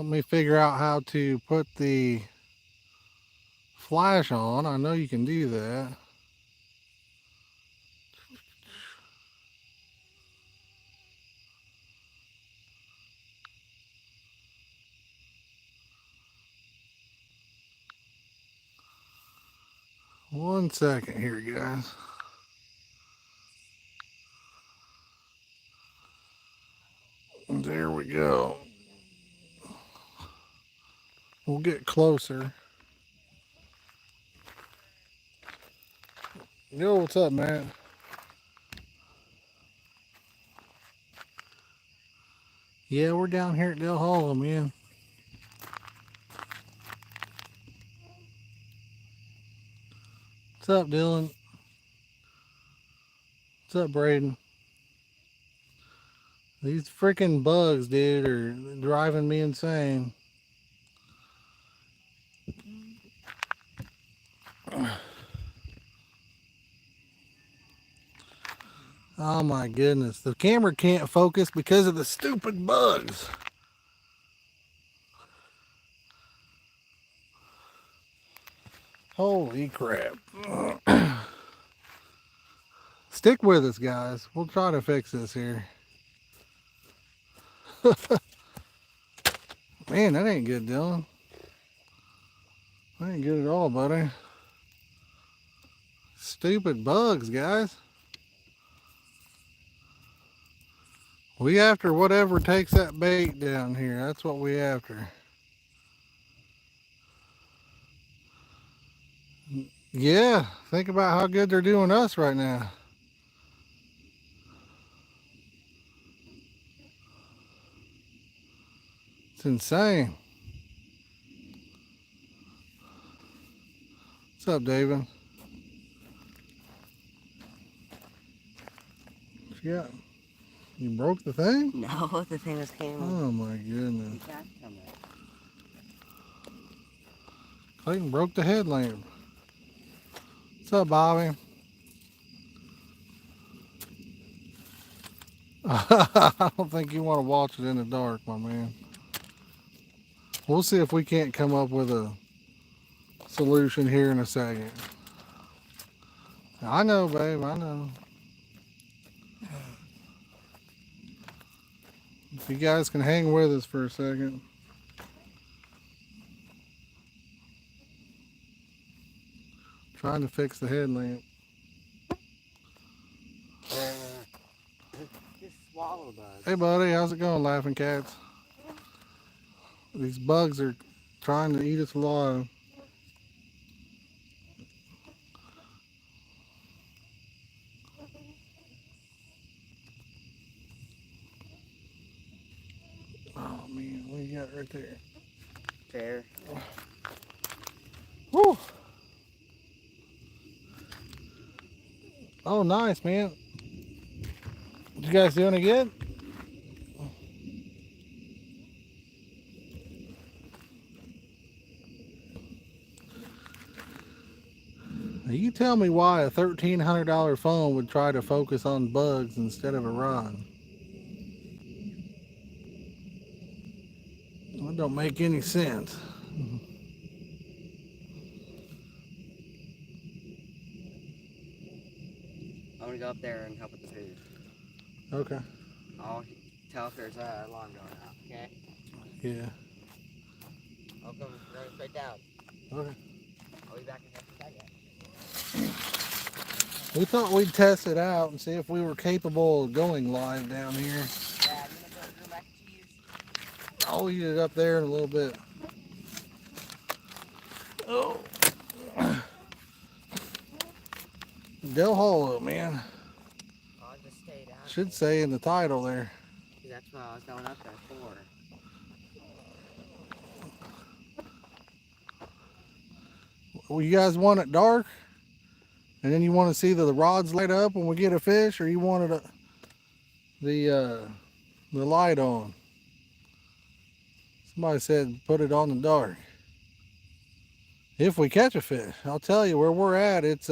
Let me figure out how to put the flash on. I know you can do that. One second here, guys. There we go. We'll get closer. Yo, what's up, man? Yeah, we're down here at Del Hollow, man. What's up, Dylan? What's up, Braden? These freaking bugs, dude, are driving me insane. Oh my goodness. The camera can't focus because of the stupid bugs. Holy crap. Stick with us, guys. We'll try to fix this here. Man, that ain't good, Dylan. That ain't good at all, buddy. Stupid bugs, guys. We after whatever takes that bait down here. That's what we after. Yeah, think about how good they're doing us right now. It's insane. What's up, David? Yeah. You broke the thing? No, the thing was came. Oh my goodness. Clayton broke the headlamp. What's up, Bobby? I don't think you want to watch it in the dark, my man. We'll see if we can't come up with a solution here in a second. I know, babe, I know. If you guys can hang with us for a second. Trying to fix the headlamp. Just swallow bugs. Hey, buddy, how's it going, Laughing Cats? These bugs are trying to eat us alive. Oh, man, what you got right there? There. Woo! Oh, nice, man. You guys doing it good? Now you tell me why a $1,300 phone would try to focus on bugs instead of a rod. That don't make any sense. I'm gonna go up there and help with the food. Okay. I'll tell if there's a alarm going off, okay? Yeah. I'll come running straight down. Okay. I'll be back in just a second. We thought we'd test it out and see if we were capable of going live down here. Yeah, you gonna burger mac and cheese? I'll eat it up there in a little bit. Oh. Del Hollow, man. I'll just stay down. Should say in the title there. That's what I was going up there for. Well, you guys want it dark? And then you want to see the rods light up when we get a fish, or you wanted the light on? Somebody said put it on the dark. If we catch a fish, I'll tell you where we're at. It's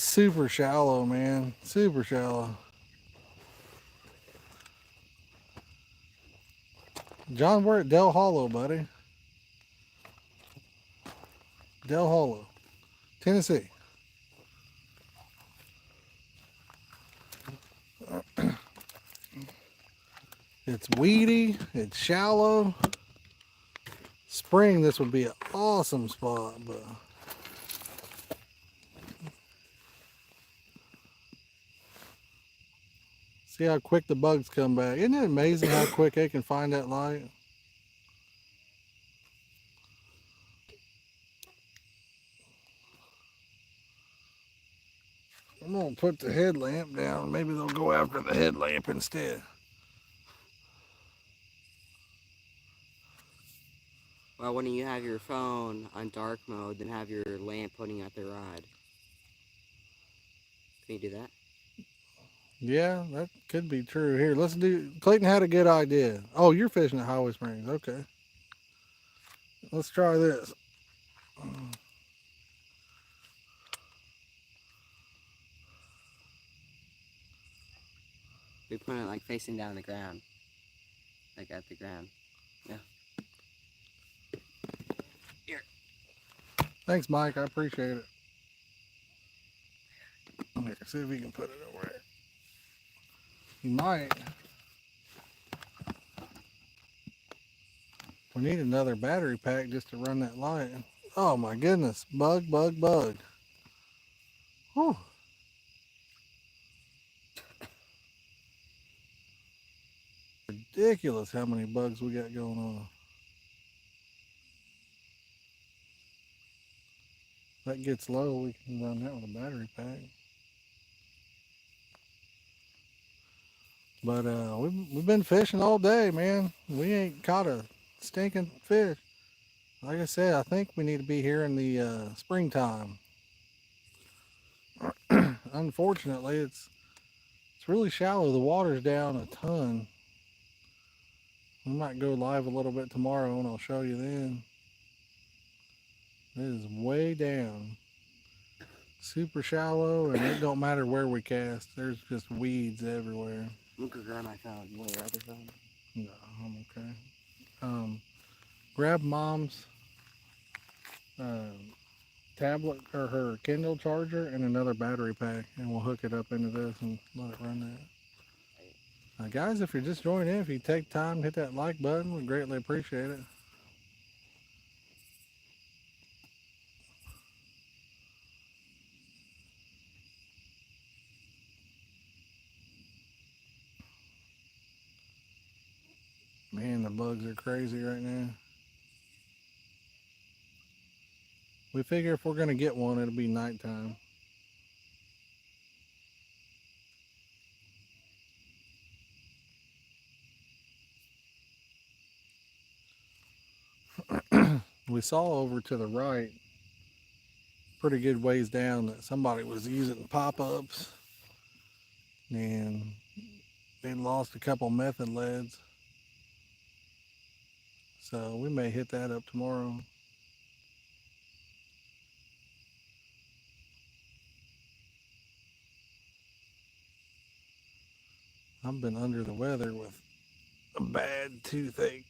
super shallow, man. Super shallow. John, we're at Del Hollow, buddy. Del Hollow, Tennessee. It's weedy. It's shallow. Spring, this would be an awesome spot, but see how quick the bugs come back. Isn't it amazing how quick they can find that light? I'm gonna put the headlamp down. Maybe they'll go after the headlamp instead. Well, when you have your phone on dark mode, then have your lamp pointing at the rod. Can you do that? Yeah, that could be true. Here, let's do. Clayton had a good idea. Oh, you're fishing at Highway Springs. Okay. Let's try this. We put it like facing down the ground. Like at the ground. Yeah. Here. Thanks, Mike. I appreciate it. Here, see if we can put it over there. You might. We need another battery pack just to run that light. Oh my goodness. Bug, bug, bug. Whew. Ridiculous how many bugs we got going on. If that gets low, we can run that with a battery pack. But we've been fishing all day, man. We ain't caught a stinking fish. Like I said, I think we need to be here in the springtime. Unfortunately, it's really shallow. The water's down a ton. We might go live a little bit tomorrow, and I'll show you then. It is way down, super shallow, and it don't matter where we cast. There's just weeds everywhere. I'm gonna grab my phone. You want your other phone? No, I'm okay. Grab mom's uh, tablet or her Kindle charger and another battery pack, and we'll hook it up into this and let it run that. Guys, if you're just joining in, if you take time to hit that like button, we greatly appreciate it. Man, the bugs are crazy right now. We figure if we're going to get one, it'll be nighttime. We saw over to the right, pretty good ways down, that somebody was using pop-ups and they lost a couple method leads. So we may hit that up tomorrow. I've been under the weather with a bad toothache.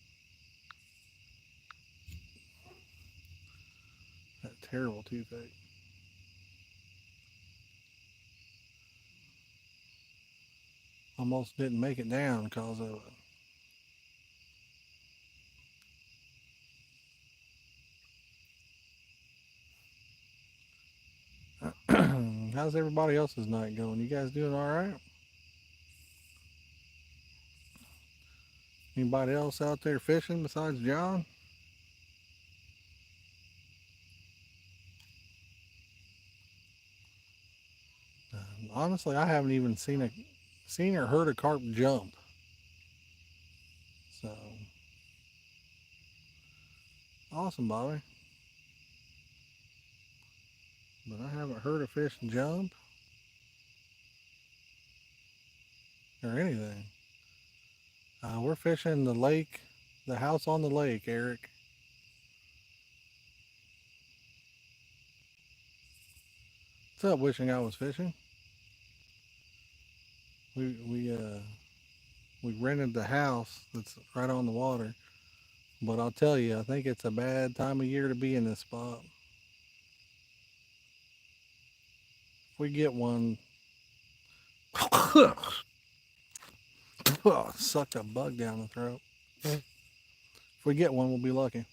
That terrible toothache. Almost didn't make it down because of it. How's everybody else's night going? You guys doing all right? Anybody else out there fishing besides John? Honestly, I haven't even seen or heard a carp jump. So awesome, Bobby. But I haven't heard a fish jump or anything. We're fishing the lake, the house on the lake, Eric. What's up? Wishing I was fishing. We We rented the house that's right on the water. But I'll tell you, I think it's a bad time of year to be in this spot. If we get one, sucked a bug down the throat. If we get one, we'll be lucky.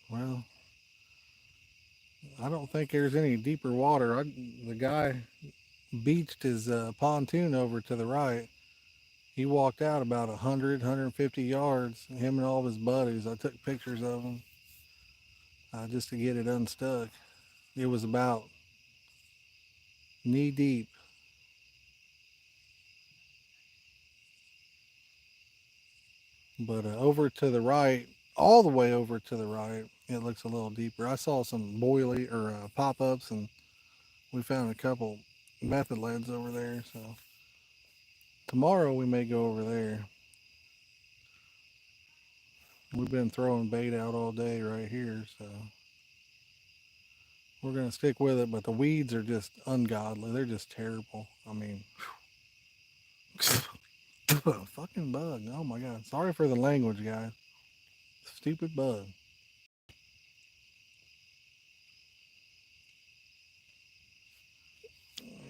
Well, I don't think there's any deeper water. The guy beached his pontoon over to the right. He walked out about 150 yards, him and all of his buddies. I took pictures of him just to get it unstuck. It was about knee deep. But over to the right, all the way over to the right, it looks a little deeper. I saw some boilie or pop-ups, and we found a couple method leads over there. So tomorrow we may go over there. We've been throwing bait out all day right here, so we're gonna stick with it. But the weeds are just ungodly. They're just terrible. I mean, fucking bug. Oh my god. Sorry for the language, guys. Stupid bug.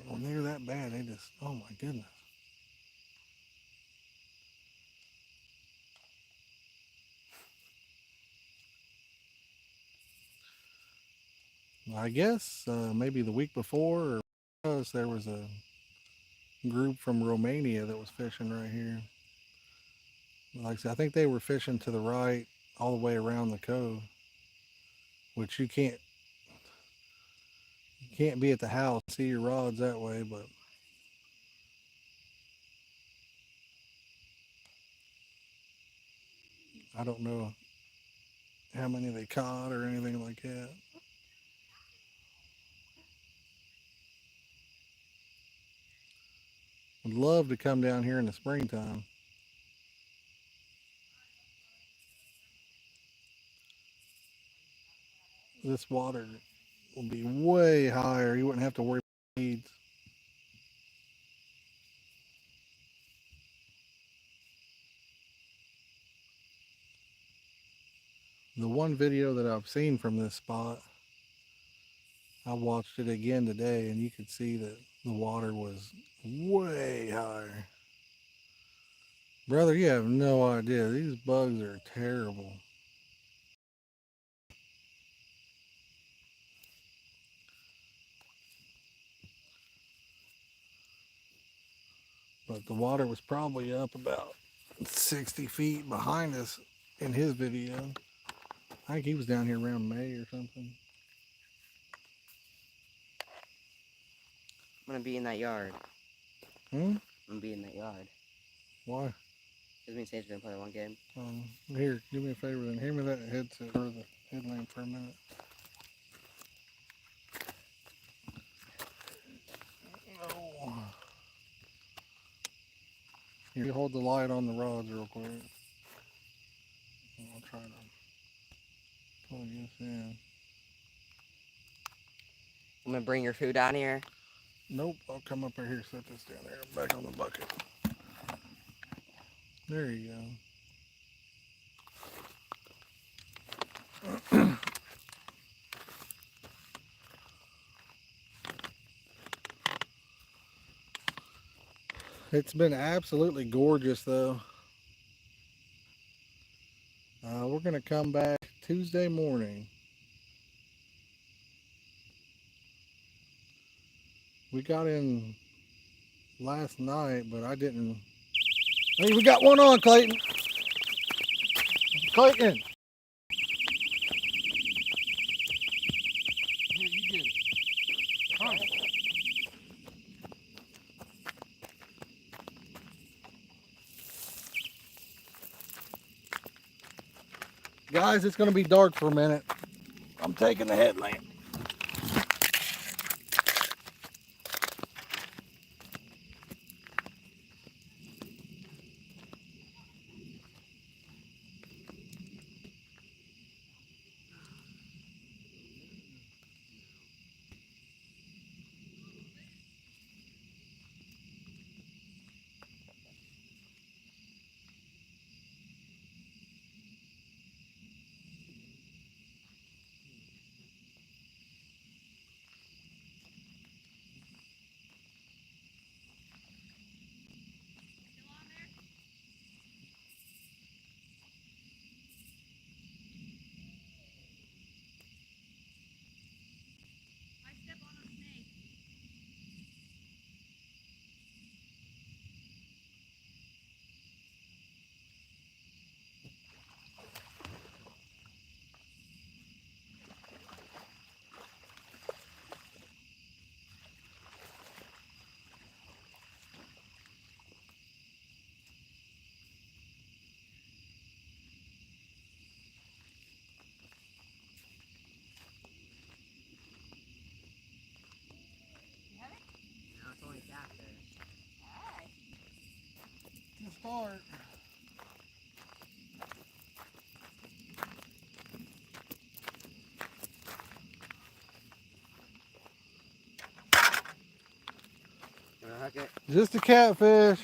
When they're that bad, they just, oh my goodness. I guess maybe the week before, or there was a group from Romania that was fishing right here. Like I said, I think they were fishing to the right all the way around the cove, which you can't be at the house and see your rods that way, but I don't know how many they caught or anything like that. Would love to come down here in the springtime. This water will be way higher. You wouldn't have to worry about weeds. The one video that I've seen from this spot, I watched it again today, and you could see that the water was way higher. Brother, you have no idea. These bugs are terrible. But the water was probably up about 60 feet behind us in his video. I think he was down here around May or something. I'm gonna be in that yard. Hmm? I'm gonna be in that yard. Why? Because me and Sage's gonna play one game. Here, do me a favor then. Hand me that headset or the headlamp for a minute. Oh. Here, you hold the light on the rods real quick. I'll try to plug this in. I'm gonna bring your food down here. Nope, I'll come up here, set this down there, back on the bucket. There you go. It's been absolutely gorgeous though. We're gonna come back Tuesday morning. We got in last night, but I didn't. Hey, we got one on, Clayton. Clayton. Here, you get it. Come. Guys, it's gonna be dark for a minute. I'm taking the headlamp. bucket? Just a catfish.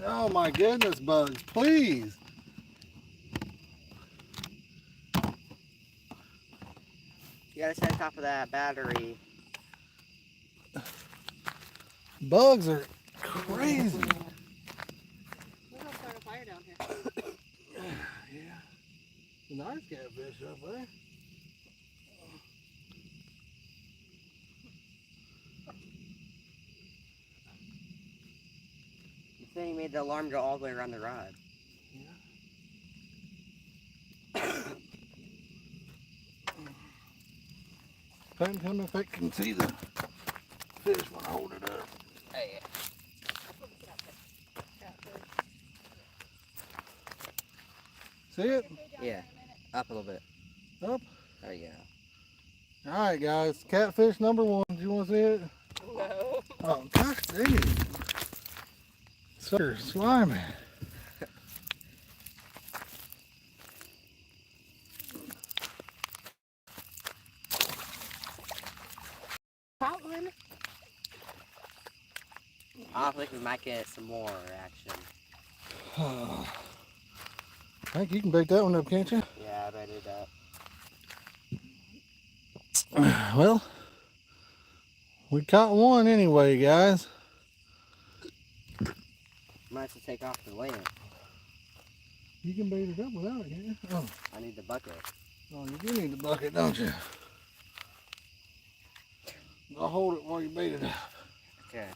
Oh my goodness, Bugs, please. You gotta set on top of that battery. Bugs are crazy. We're gonna start a fire down here. Yeah. Nice catfish up there. You think you made the alarm go all the way around the rod? Tell me if they can see the fish when I hold it up. Hey. See it? Yeah. Up a little bit. Up? There you go. Alright guys, catfish number 1. Do you want to see it? No. Oh gosh dang it. Sucker slimy. Colin. I think we might get some more action. I think you can bait that one up, can't you? Yeah, I bet it up. Well, we caught one anyway, guys. Might have to take off the lamp. You can bait it up without it, can't you? Oh, I need the bucket. oh, you do need the bucket, don't you? I'll hold it while you bait it up. Okay.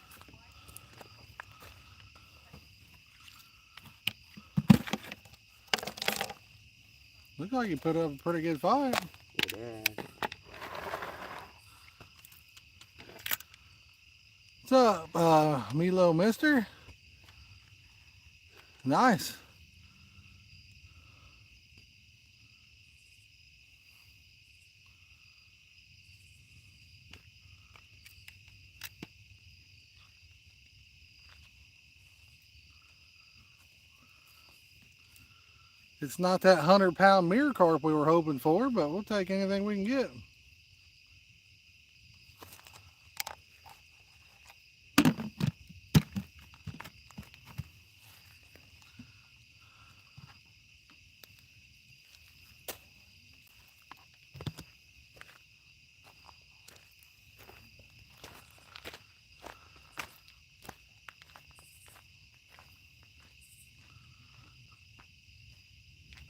Looks like you put up a pretty good fight. It is. What's up, Milo Mister? Nice. It's not that 100-pound mirror carp we were hoping for, but we'll take anything we can get.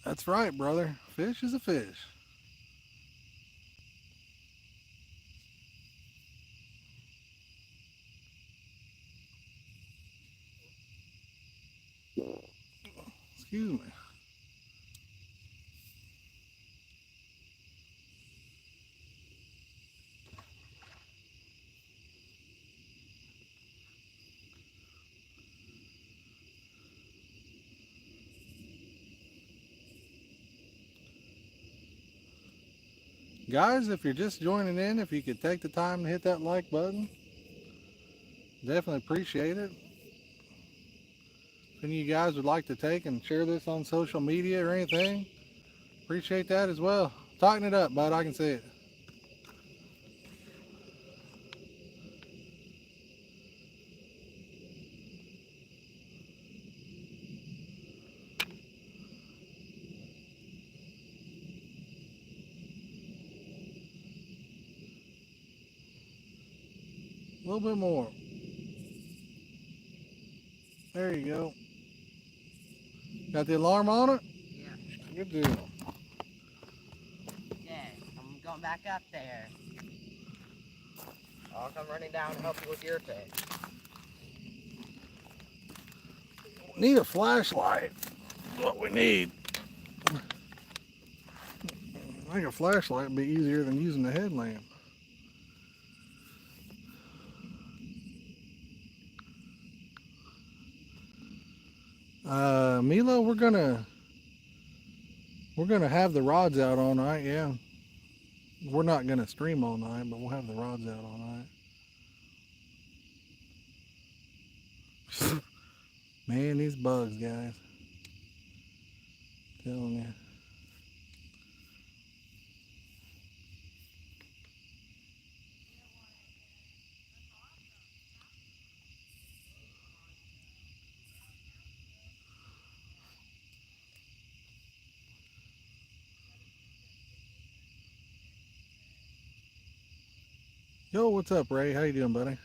That's right, brother. Fish is a fish. Excuse me. Guys, if you're just joining in, if you could take the time to hit that like button, definitely appreciate it. If any of you guys would like to take and share this on social media or anything, appreciate that as well. Tighten it up, bud. I can see it. A little bit more. There you go. Got the alarm on it? Yeah. Good deal. Okay, I'm going back up there. I'll come running down and help you with your fish. Need a flashlight. What we need. I think a flashlight would be easier than using the headlamp. Milo, we're gonna have the rods out all night. Yeah, we're not gonna stream all night, but we'll have the rods out all night. Man, these bugs, guys. Telling you. Yo, what's up, Ray? How you doing, buddy?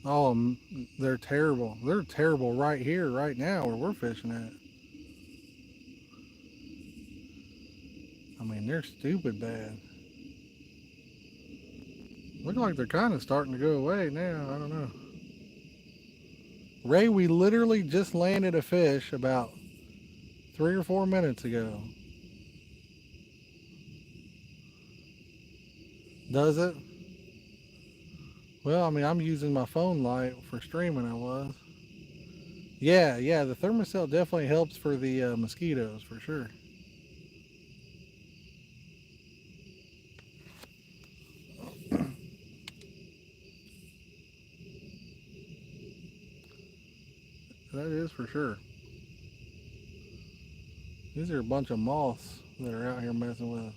Oh, they're terrible. They're terrible right here, right now, where we're fishing at. I mean, they're stupid bad. Look like they're kind of starting to go away now. I don't know. Ray, we literally just landed a fish about 3 or 4 minutes ago. Does it? Well, I mean, I'm using my phone light for streaming. I was. Yeah, yeah. The thermocell definitely helps for the mosquitoes for sure. That is for sure. These are a bunch of moths that are out here messing with us.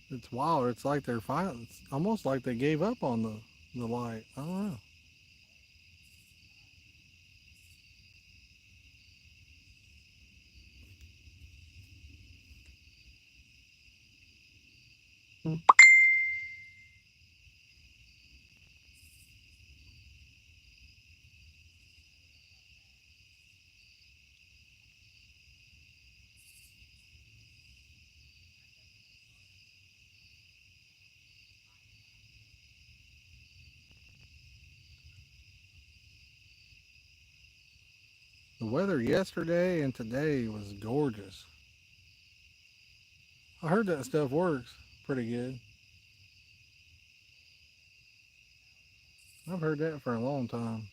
It's wild. It's like they're fine. It's almost like they gave up on the light. I don't know. The weather yesterday and today was gorgeous. I heard that stuff works pretty good. I've heard that for a long time.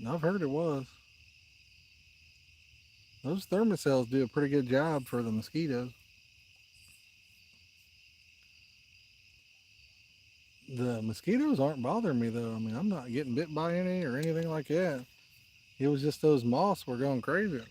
I've heard it was. Those thermocells do a pretty good job for the mosquitoes. The mosquitoes aren't bothering me though. I mean, I'm not getting bit by any or anything like that. It was just those moths were going crazy.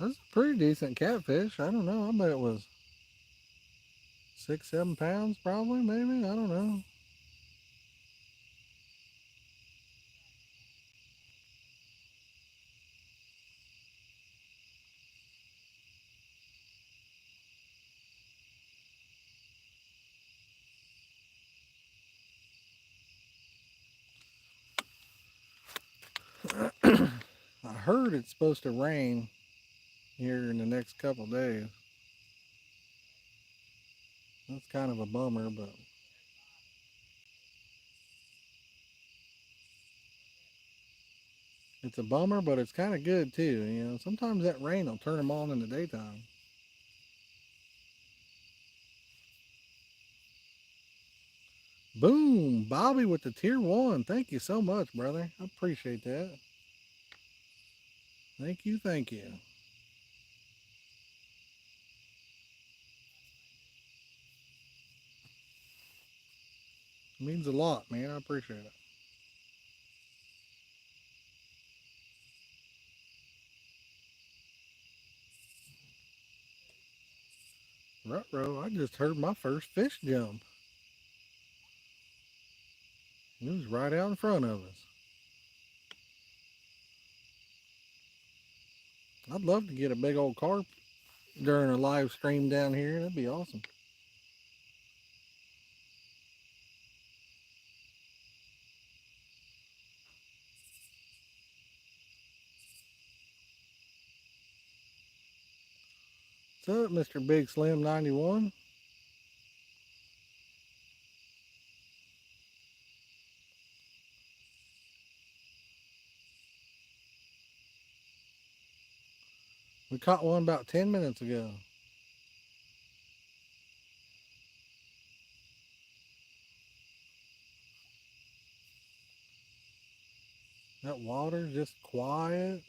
That's a pretty decent catfish. I don't know. I bet it was 6, 7 pounds, probably, maybe. I don't know. I heard it's supposed to rain here in the next couple days. That's kind of a bummer, but it's a bummer, but it's kind of good too. You know, sometimes that rain will turn them on in the daytime. Boom, Bobby with the tier 1. Thank you so much, brother. I appreciate that. Thank you, thank you. It means a lot, man. I appreciate it. Ruh-roh, I just heard my first fish jump. It was right out in front of us. I'd love to get a big old carp during a live stream down here. That'd be awesome. What's up, Mr. Big Slim 91? We caught one about 10 minutes ago. That water's just quiet.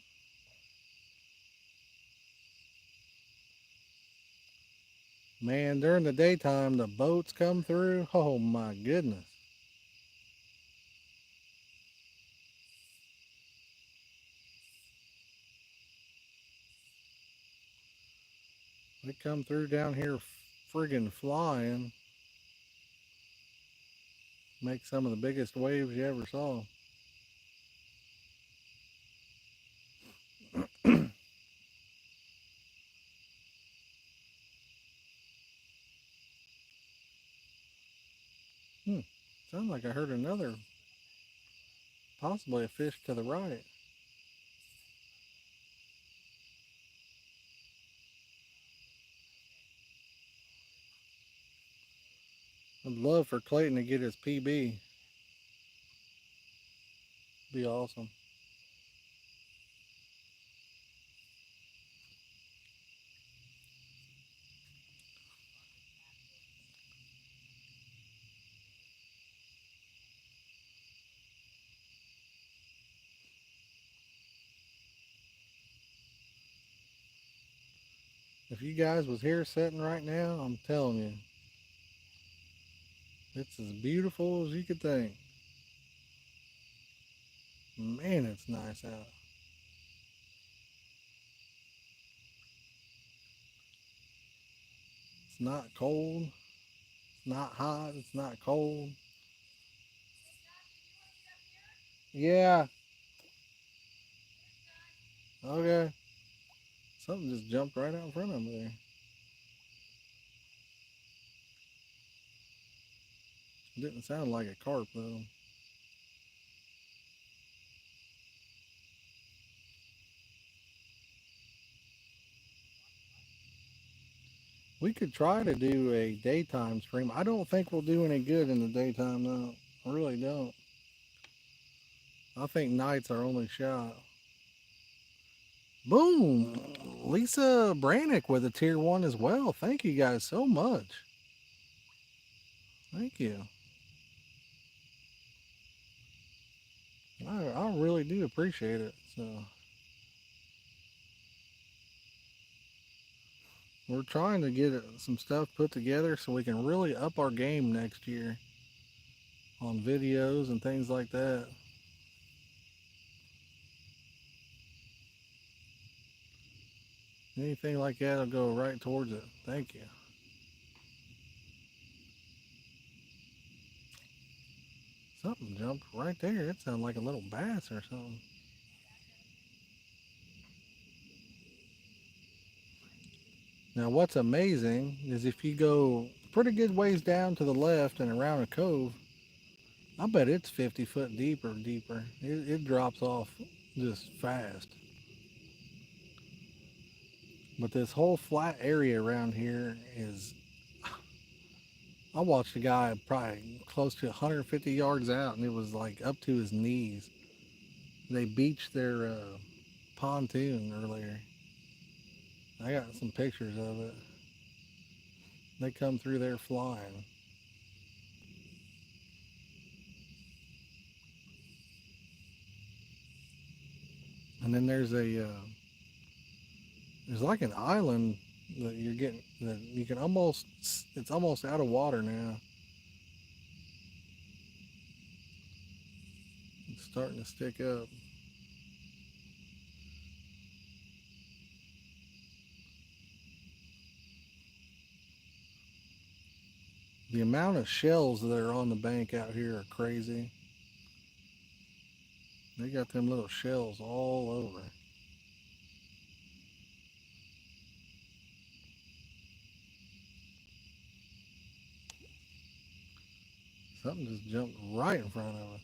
Man, during the daytime, the boats come through. Oh my goodness. They come through down here friggin' flying. Make some of the biggest waves you ever saw. Sounds like I heard another, possibly a fish to the right. I'd love for Clayton to get his PB. Be awesome. If you guys was here sitting right now, I'm telling you, it's as beautiful as you could think. Man, it's nice out. It's not cold. It's not hot. It's not cold. Yeah. Okay. Something just jumped right out in front of me there. It didn't sound like a carp though. We could try to do a daytime stream. I don't think we'll do any good in the daytime though. I really don't. I think night's our only shot. Boom! Lisa Brannick with a tier 1 as well. Thank you guys so much. Thank you. I really do appreciate it. So we're trying to get some stuff put together so we can really up our game next year on videos and things like that. Anything like that will go right towards it. Thank you. Something jumped right there. It sounded like a little bass or something. Now what's amazing is if you go pretty good ways down to the left and around a cove, I bet it's 50 foot deeper. It drops off just fast. But this whole flat area around here is, I watched a guy probably close to 150 yards out and it was like up to his knees. They beached their pontoon earlier. I got some pictures of it. They come through there flying. And then there's there's like an island that you're getting, that you can almost, it's almost out of water now. It's starting to stick up. The amount of shells that are on the bank out here are crazy. They got them little shells all over. Something just jumped right in front of us.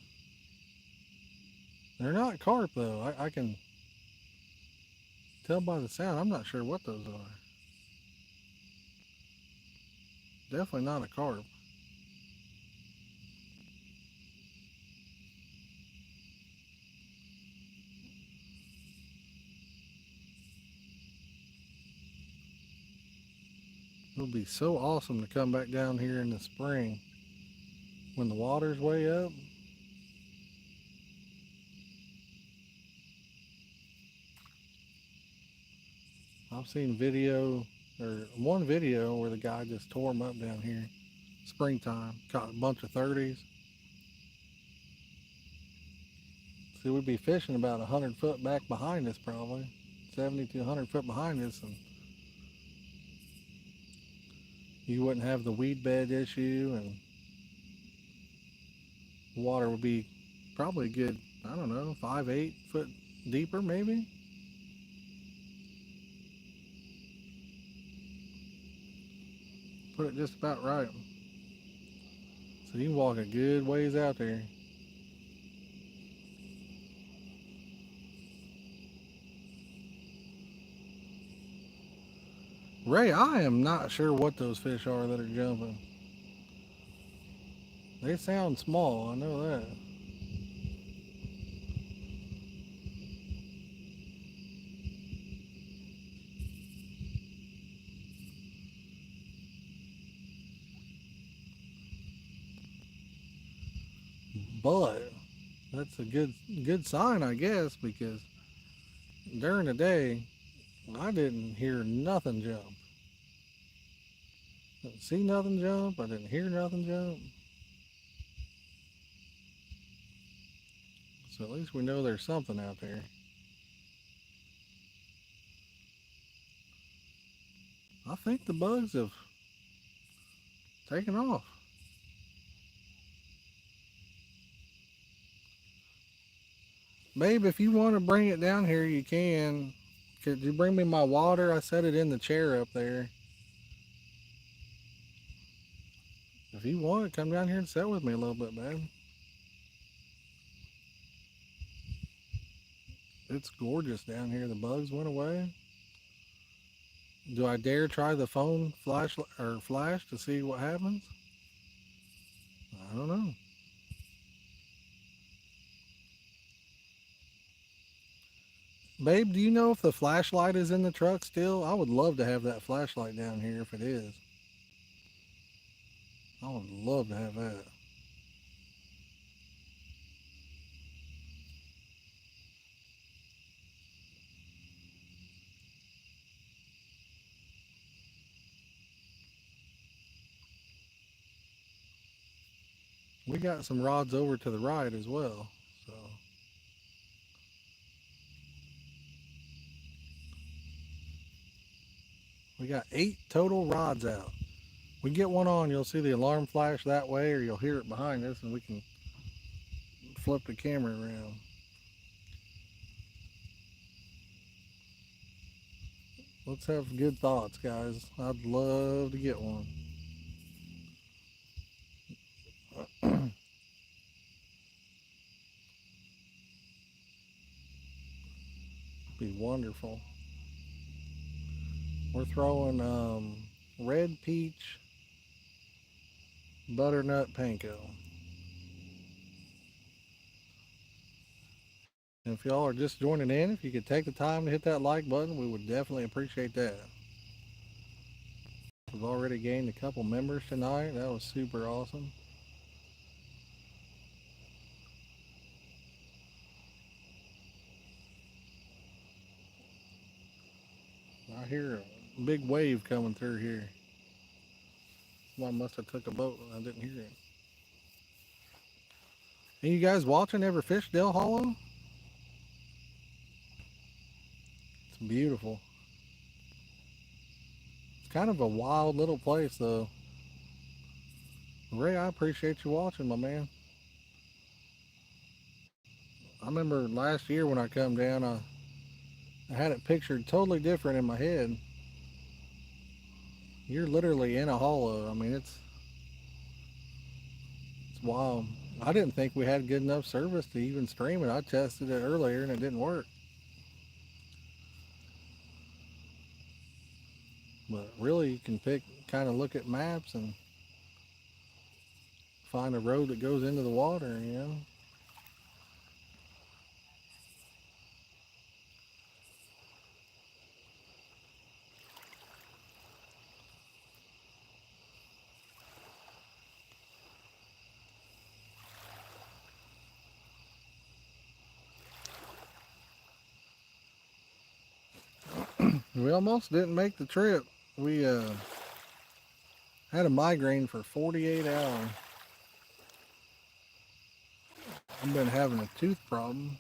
They're not carp though. I can tell by the sound. I'm not sure what those are. Definitely not a carp. It'll be so awesome to come back down here in the spring when the water's way up. I've seen one video where the guy just tore them up down here. Springtime, caught a bunch of 30s. See, we'd be fishing about 100 foot back behind us probably. 70 to 100 foot behind us, and you wouldn't have the weed bed issue, and water would be probably a good, I don't know, 5, 8 foot deeper maybe. Put it just about right. So you can walk a good ways out there. Ray, I am not sure what those fish are that are jumping. They sound small, I know that. But that's a good sign, I guess, because during the day I didn't hear nothing jump. Didn't see nothing jump. I didn't hear nothing jump. So at least we know there's something out there. I think the bugs have taken off. Babe, if you want to bring it down here, you can. Could you bring me my water? I set it in the chair up there. If you want, come down here and sit with me a little bit, babe. It's gorgeous down here. The bugs went away. Do I dare try the phone flash to see what happens? I don't know. Babe, do you know if the flashlight is in the truck still? I would love to have that flashlight down here if it is. I would love to have that. We got some rods over to the right as well, so. We got 8 total rods out. We get one on, you'll see the alarm flash that way, or you'll hear it behind us, and we can flip the camera around. Let's have good thoughts, guys. I'd love to get one. Be wonderful. We're throwing red peach butternut panko. And if y'all are just joining in, if you could take the time to hit that like button, we would definitely appreciate that. We've already gained a couple members tonight. That was super awesome. I hear a big wave coming through here. Someone must have took a boat and I didn't hear it. Any you guys watching ever fish Del Hollow? It's beautiful. It's kind of a wild little place though. Ray, I appreciate you watching, my man. I remember last year when I come down, I had it pictured totally different in my head. You're literally in a hollow. I mean, it's It's wild. I didn't think we had good enough service to even stream it. I tested it earlier and it didn't work. But really, you can kind of look at maps and find a road that goes into the water, you know. We almost didn't make the trip. We had a migraine for 48 hours. I've been having a tooth problem,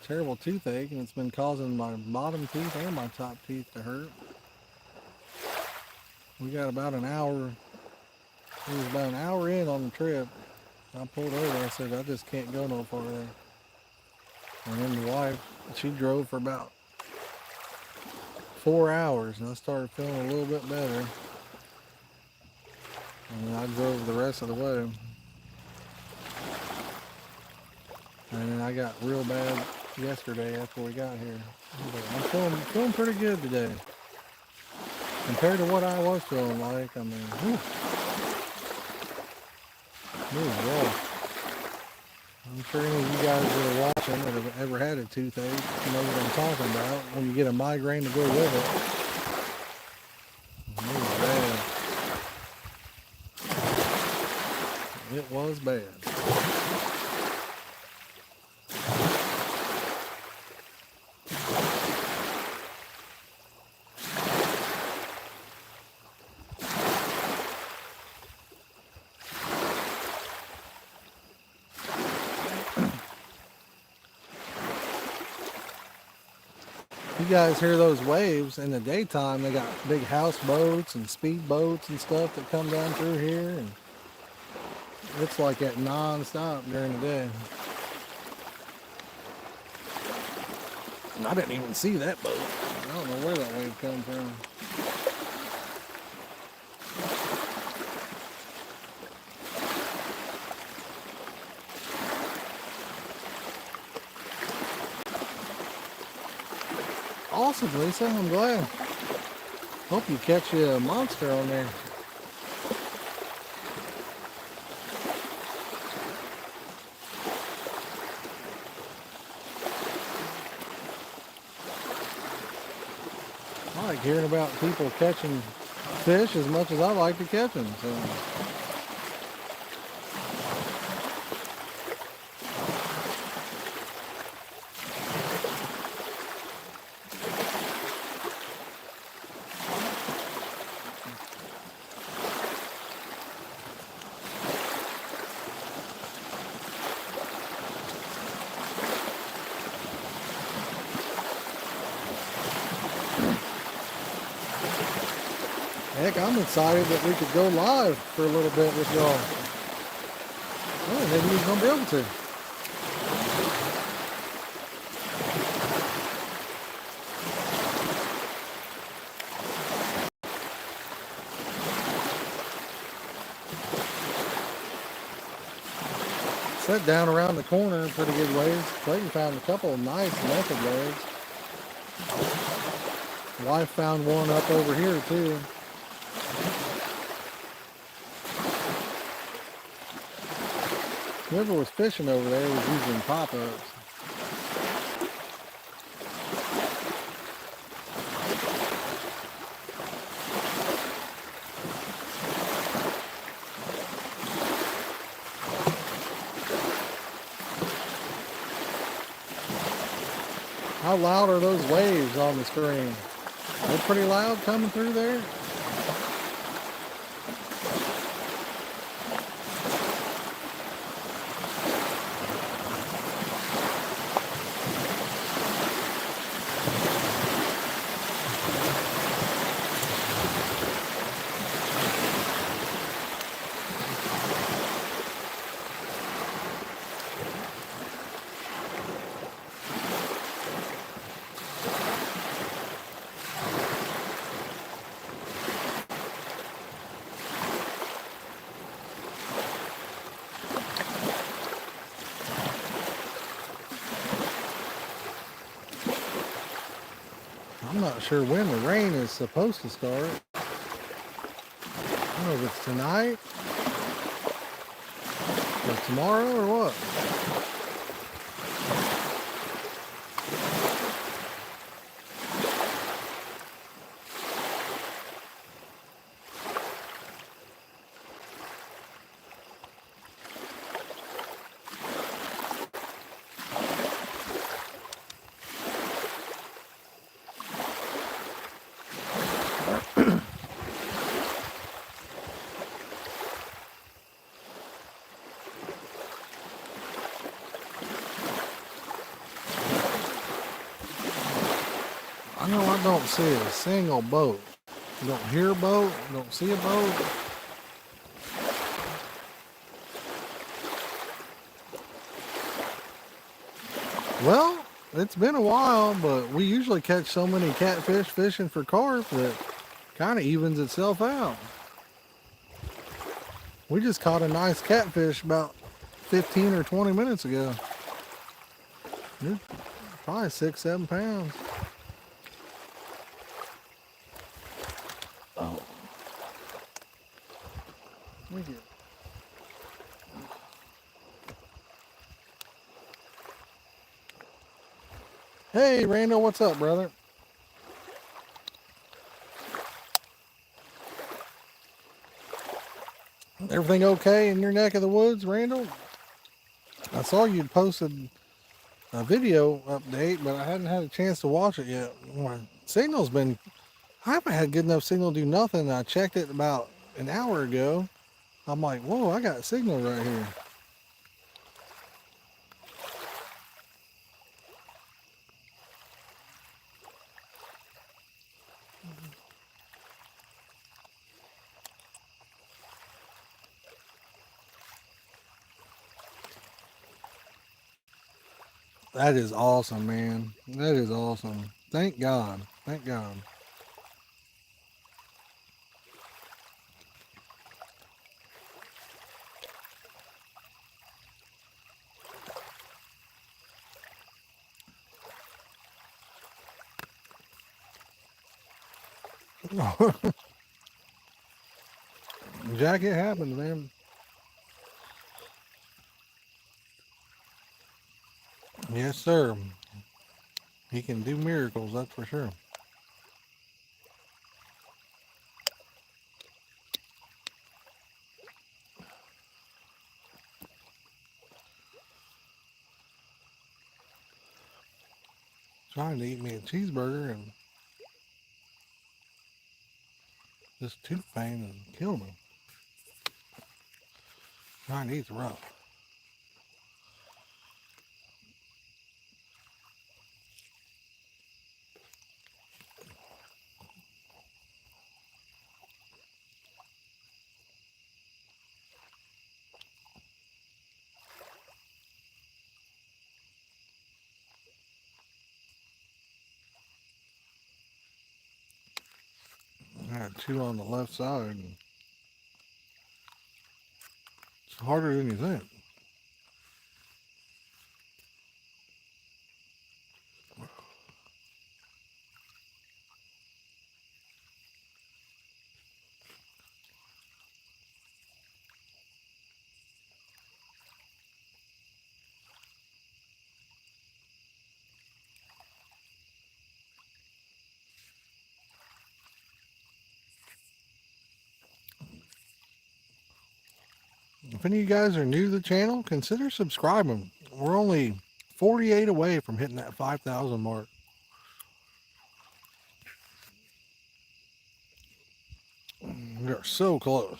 terrible toothache, and it's been causing my bottom teeth and my top teeth to hurt. We got about an hour. It was about an hour in on the trip. I pulled over. I said, I just can't go no farther. And then the wife, she drove for about 4 hours, and I started feeling a little bit better. And then I drove the rest of the way. And then I got real bad yesterday after we got here. But I'm feeling pretty good today. Compared to what I was feeling like, I mean, whew. It was rough. I'm sure any of you guys that are watching that have ever had a toothache know what I'm talking about. When you get a migraine to go with it. It was bad. It was bad. You guys hear those waves in the daytime? They got big houseboats and speedboats and stuff that come down through here, and it's like that non-stop during the day. And I didn't even see that boat. I don't know where that wave come from. Awesome, Lisa. I'm glad. Hope you catch you a monster on there. I like hearing about people catching fish as much as I like to catch them. So. Heck, I'm excited that we could go live for a little bit with y'all. I didn't think we was going to be able to. Set down around the corner, pretty good ways. Clayton found a couple of nice method legs. Wife found one up over here too. Whoever was fishing over there was using pop-ups. How loud are those waves on the screen? They're pretty loud coming through there. not sure when the rain is supposed to start. I don't know if it's tonight or tomorrow or what. I know I don't see a single boat. You don't hear a boat, you don't see a boat. Well, it's been a while, but we usually catch so many catfish fishing for carp that kind of evens itself out. We just caught a nice catfish about 15 or 20 minutes ago. Probably 6-7 pounds. Oh. Let me get. Hey, Randall, what's up, brother? Everything okay in your neck of the woods, Randall? I saw you'd posted a video update, but I hadn't had a chance to watch it yet. My signal's been, I haven't had good enough signal to do nothing. I checked it about an hour ago. I'm like, whoa, I got signal right here. That is awesome, man. That is awesome. Thank God. Thank God. Jack, it happens, man. Yes, sir. He can do miracles, that's for sure. Trying to eat me a cheeseburger and this tooth pain and kill me. Trying to eat's rough. I got two on the left side. And it's harder than you think. If any of you guys are new to the channel, consider subscribing. We're only 48 away from hitting that 5,000 mark. We are so close.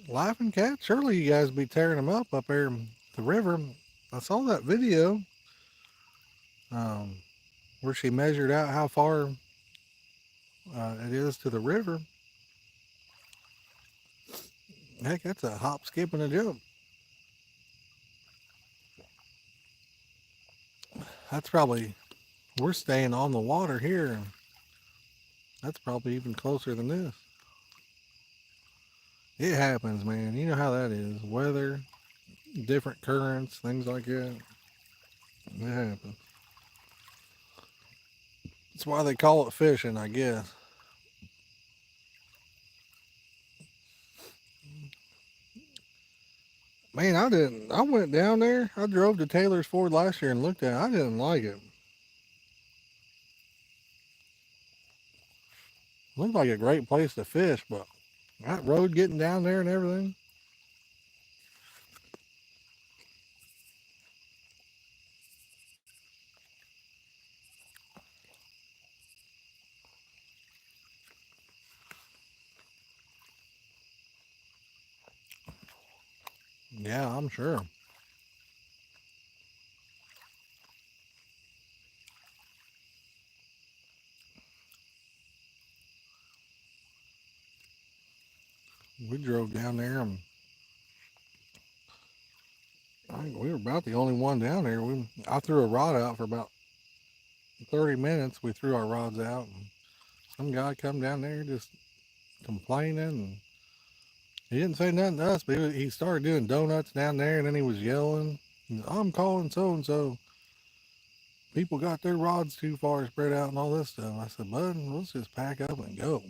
Laughing cat, surely you guys be tearing them up there in the river. I saw that video where she measured out how far it is to the river. Heck, that's a hop, skip, and a jump. That's probably, we're staying on the water here. And that's probably even closer than this. It happens, man. You know how that is. Weather, different currents, things like that. It happens. That's why they call it fishing, I guess. Man, I didn't. I went down there. I drove to Taylor's Ford last year and looked at it. I didn't like it. Looked like a great place to fish, but that road getting down there and everything. Yeah, I'm sure. We drove down there and I think we were about the only one down there. I threw a rod out for about 30 minutes. We threw our rods out and some guy come down there just complaining and he didn't say nothing to us, but he started doing donuts down there and then he was yelling, I'm calling so and so. People got their rods too far spread out and all this stuff. I said, bud, let's just pack up and go.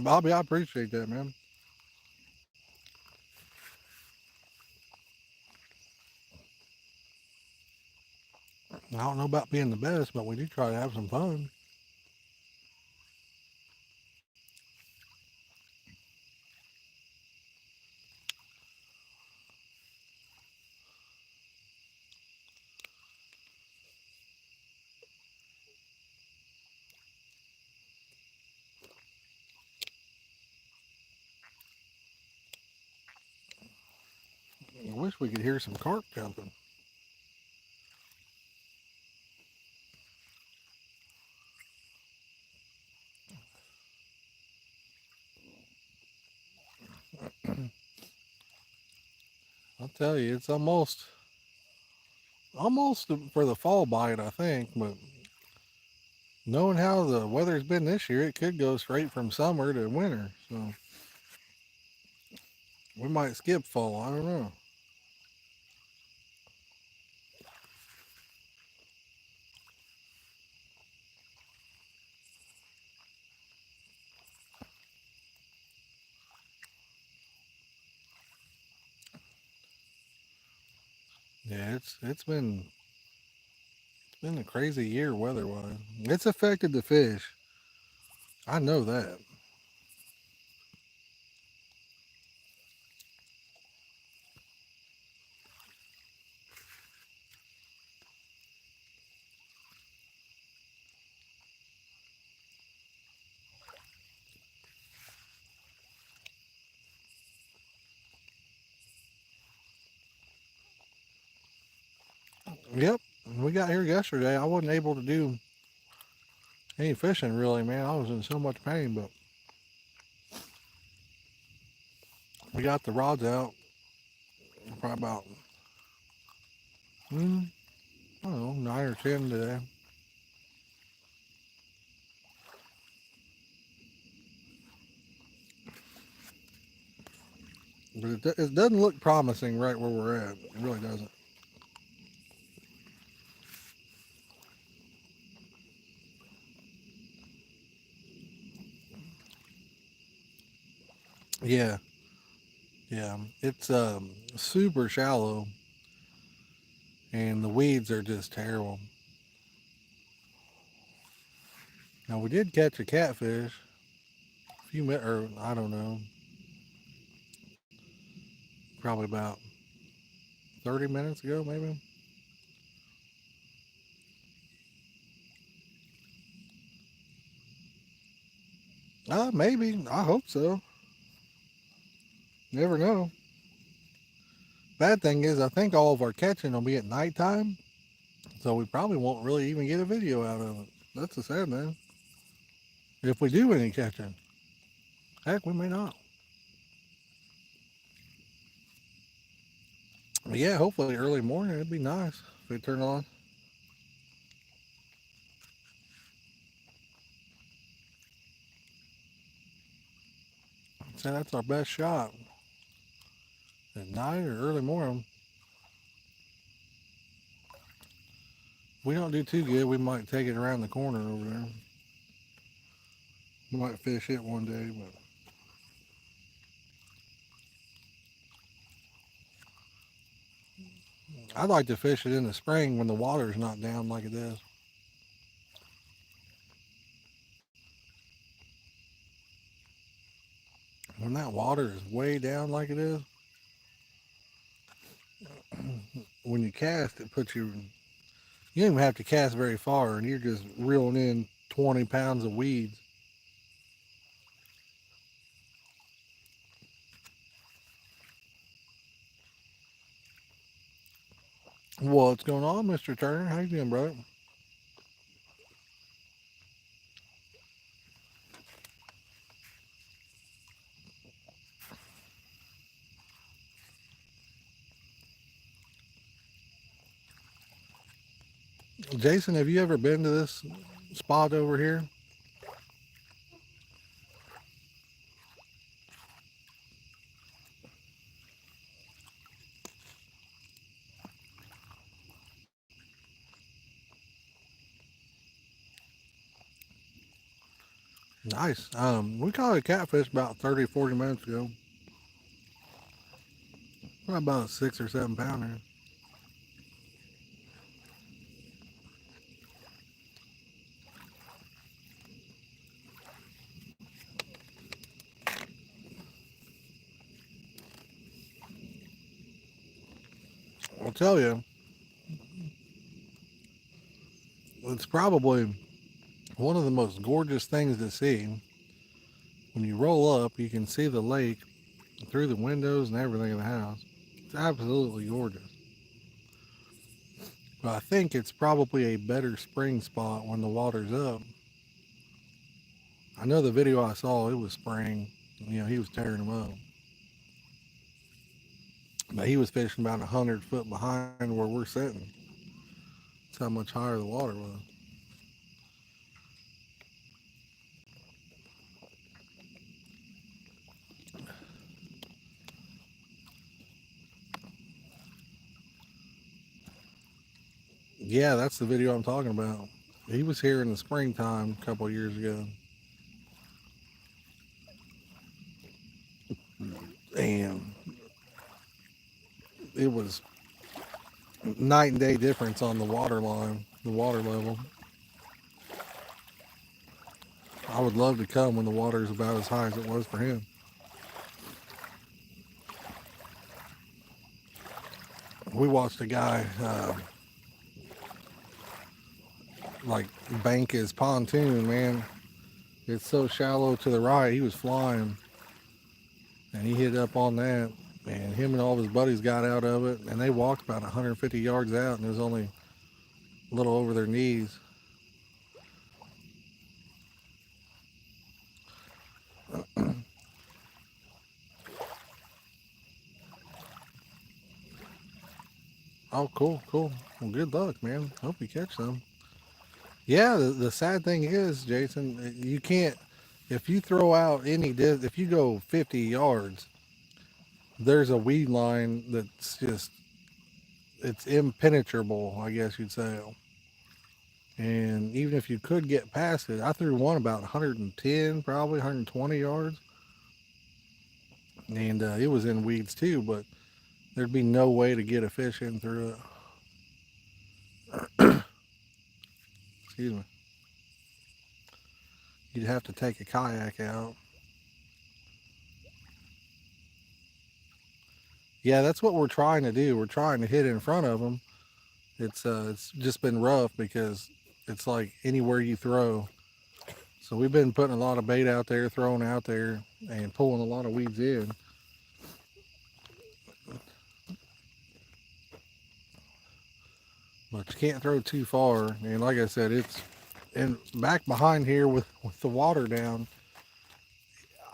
Bobby, I appreciate that, man. I don't know about being the best, but we do try to have some fun. I wish we could hear some carp jumping. I'll tell you, it's almost for the fall bite, I think, but knowing how the weather's been this year, it could go straight from summer to winter. So we might skip fall. I don't know. Yeah, it's been a crazy year weather-wise. It's affected the fish. I know that. Yep. We got here yesterday. I wasn't able to do any fishing really, man. I was in so much pain, but we got the rods out probably about, I don't know, 9 or 10 today. But it doesn't look promising right where we're at. It really doesn't. Yeah, yeah. It's super shallow, and the weeds are just terrible. Now we did catch a catfish a few minutes, or I don't know, probably about 30 minutes ago, maybe. Maybe. I hope so. Never know. Bad thing is, I think all of our catching will be at nighttime, so we probably won't really even get a video out of it. That's the sad thing. If we do any catching, heck, we may not. But yeah, hopefully early morning, it'd be nice if we turn on. So that's our best shot. At night or early morning. If we don't do too good, we might take it around the corner over there. We might fish it one day, but I'd like to fish it in the spring when the water's not down like it is. When that water is way down like it is, when you cast, it puts you don't even have to cast very far, and you're just reeling in 20 pounds of weeds. What's going on, Mr. Turner? How you doing, brother? Jason, have you ever been to this spot over here? Nice. We caught a catfish about 30, 40 minutes ago. Probably about a 6 or 7 pounder. I'll tell you, it's probably one of the most gorgeous things to see. When you roll up, you can see the lake through the windows and everything in the house. It's absolutely gorgeous. But I think it's probably a better spring spot when the water's up. I know the video I saw, it was spring. You know, he was tearing them up. But he was fishing about 100 foot behind where we're sitting. That's how much higher the water was. Yeah, that's the video I'm talking about. He was here in the springtime a couple of years ago. And it was night and day difference on the water line, the water level. I would love to come when the water is about as high as it was for him. We watched a guy like bank his pontoon, man. It's so shallow to the right. He was flying, and he hit up on that. And him and all of his buddies got out of it, and they walked about 150 yards out, and it was only a little over their knees. Oh, cool, cool. Well, good luck, man. Hope you catch them. Yeah, the sad thing is, Jason, you can't, if you throw out if you go 50 yards, there's a weed line that's just, it's impenetrable, I guess you'd say. And even if you could get past it, I threw one about 110, probably 120 yards. And it was in weeds too, but there'd be no way to get a fish in through it. Excuse me. You'd have to take a kayak out. Yeah, that's what we're trying to do. We're trying to hit in front of them. It's just been rough because it's like anywhere you throw. So we've been putting a lot of bait out there, throwing out there, and pulling a lot of weeds in. but you can't throw too far. And like I said, it's and back behind here with the water down.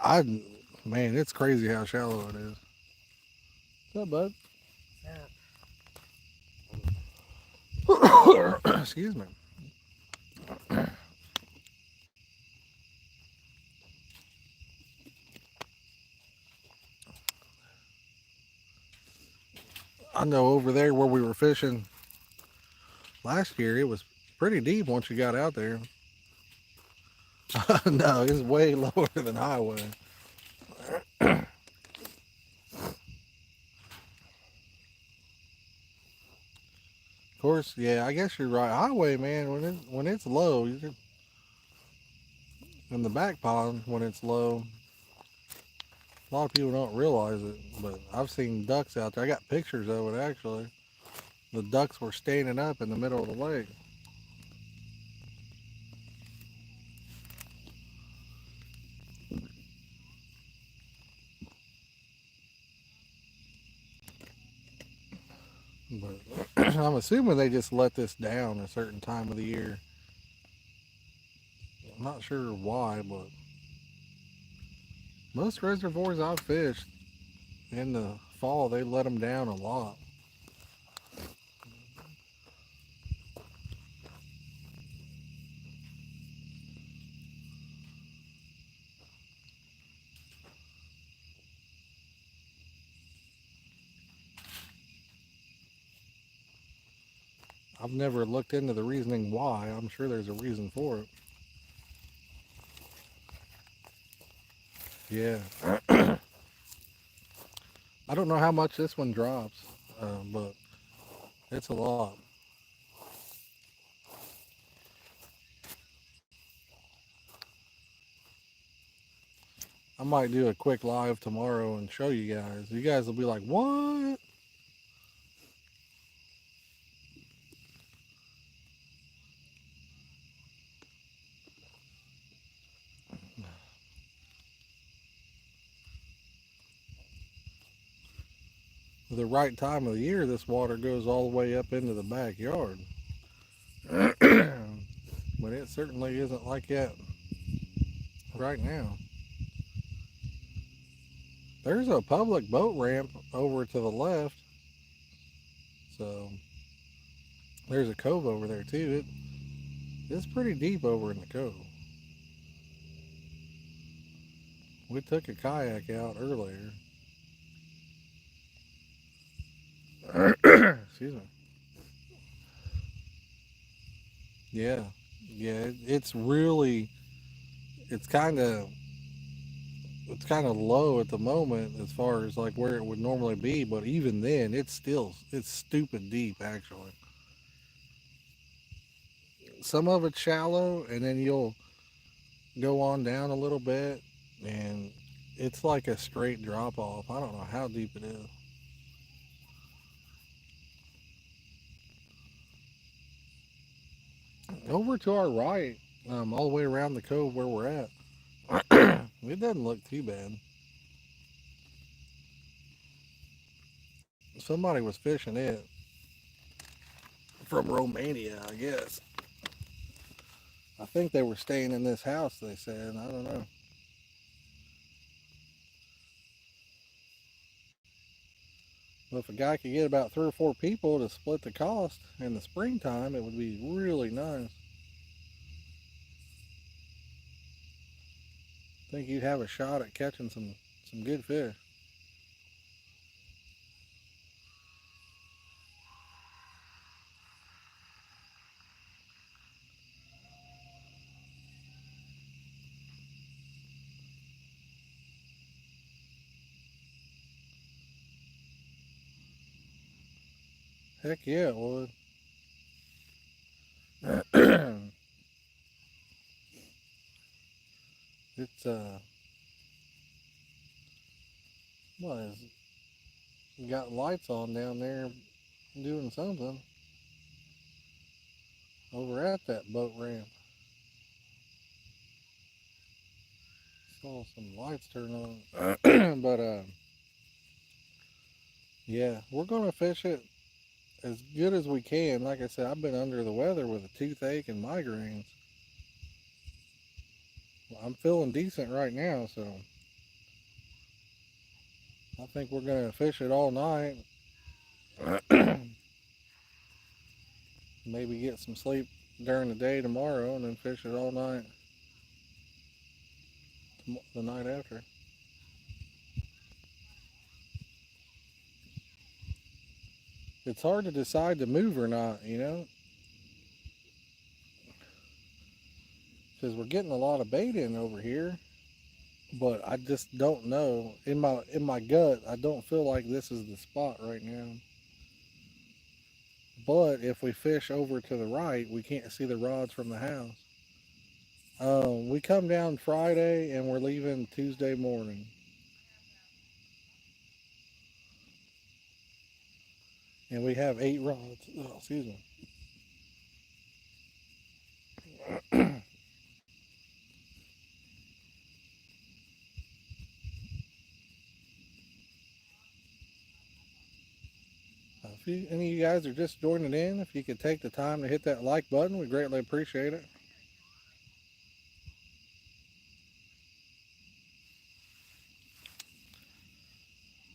I Man, it's crazy how shallow it is. What's up, bud? Excuse me. I know over there where we were fishing last year, it was pretty deep once you got out there. No, it's way lower than highway. Of course, yeah, I guess you're right. Highway, man, when it's low, in the back pond when it's low, a lot of people don't realize it. But I've seen ducks out there. I got pictures of it actually. The ducks were standing up in the middle of the lake. But I'm assuming they just let this down a certain time of the year. I'm not sure why, but most reservoirs I've fished in the fall, they let them down a lot. I've never looked into the reasoning why. I'm sure there's a reason for it. Yeah. I don't know how much this one drops, but it's a lot. I might do a quick live tomorrow and show you guys. You guys will be like, what? The right time of the year, this water goes all the way up into the backyard. But it certainly isn't like that right now. There's a public boat ramp over to the left. So there's a cove over there too. It's pretty deep over in the cove. We took a kayak out earlier. Excuse me. Yeah. Yeah, it's really it's kind of low at the moment as far as like where it would normally be, but even then it's stupid deep actually. Some of it's shallow and then you'll go on down a little bit and it's like a straight drop off. I don't know how deep it is. Over to our right, all the way around the cove where we're at, it doesn't look too bad. Somebody was fishing it from Romania, I guess. I think they were staying in this house, they said. I don't know. Well, if a guy could get about 3 or 4 people to split the cost in the springtime, it would be really nice. I think you'd have a shot at catching some good fish. Heck yeah, it would. It's what is you got lights on down there doing something over at that boat ramp. Saw some lights turn on. But yeah, we're gonna fish it as good as we can. Like I said, I've been under the weather with a toothache and migraines. I'm feeling decent right now, so I think we're gonna fish it all night. Maybe get some sleep during the day tomorrow, and then fish it all night the night after. It's hard to decide to move or not, because we're getting a lot of bait in over here, but I just don't know. In my gut, I don't feel like this is the spot right now. But if we fish over to the right, we can't see the rods from the house. We come down Friday and we're leaving Tuesday morning. And we have 8 rods. Oh, excuse me. If any of you guys are just joining in, if you could take the time to hit that like button, we greatly appreciate it.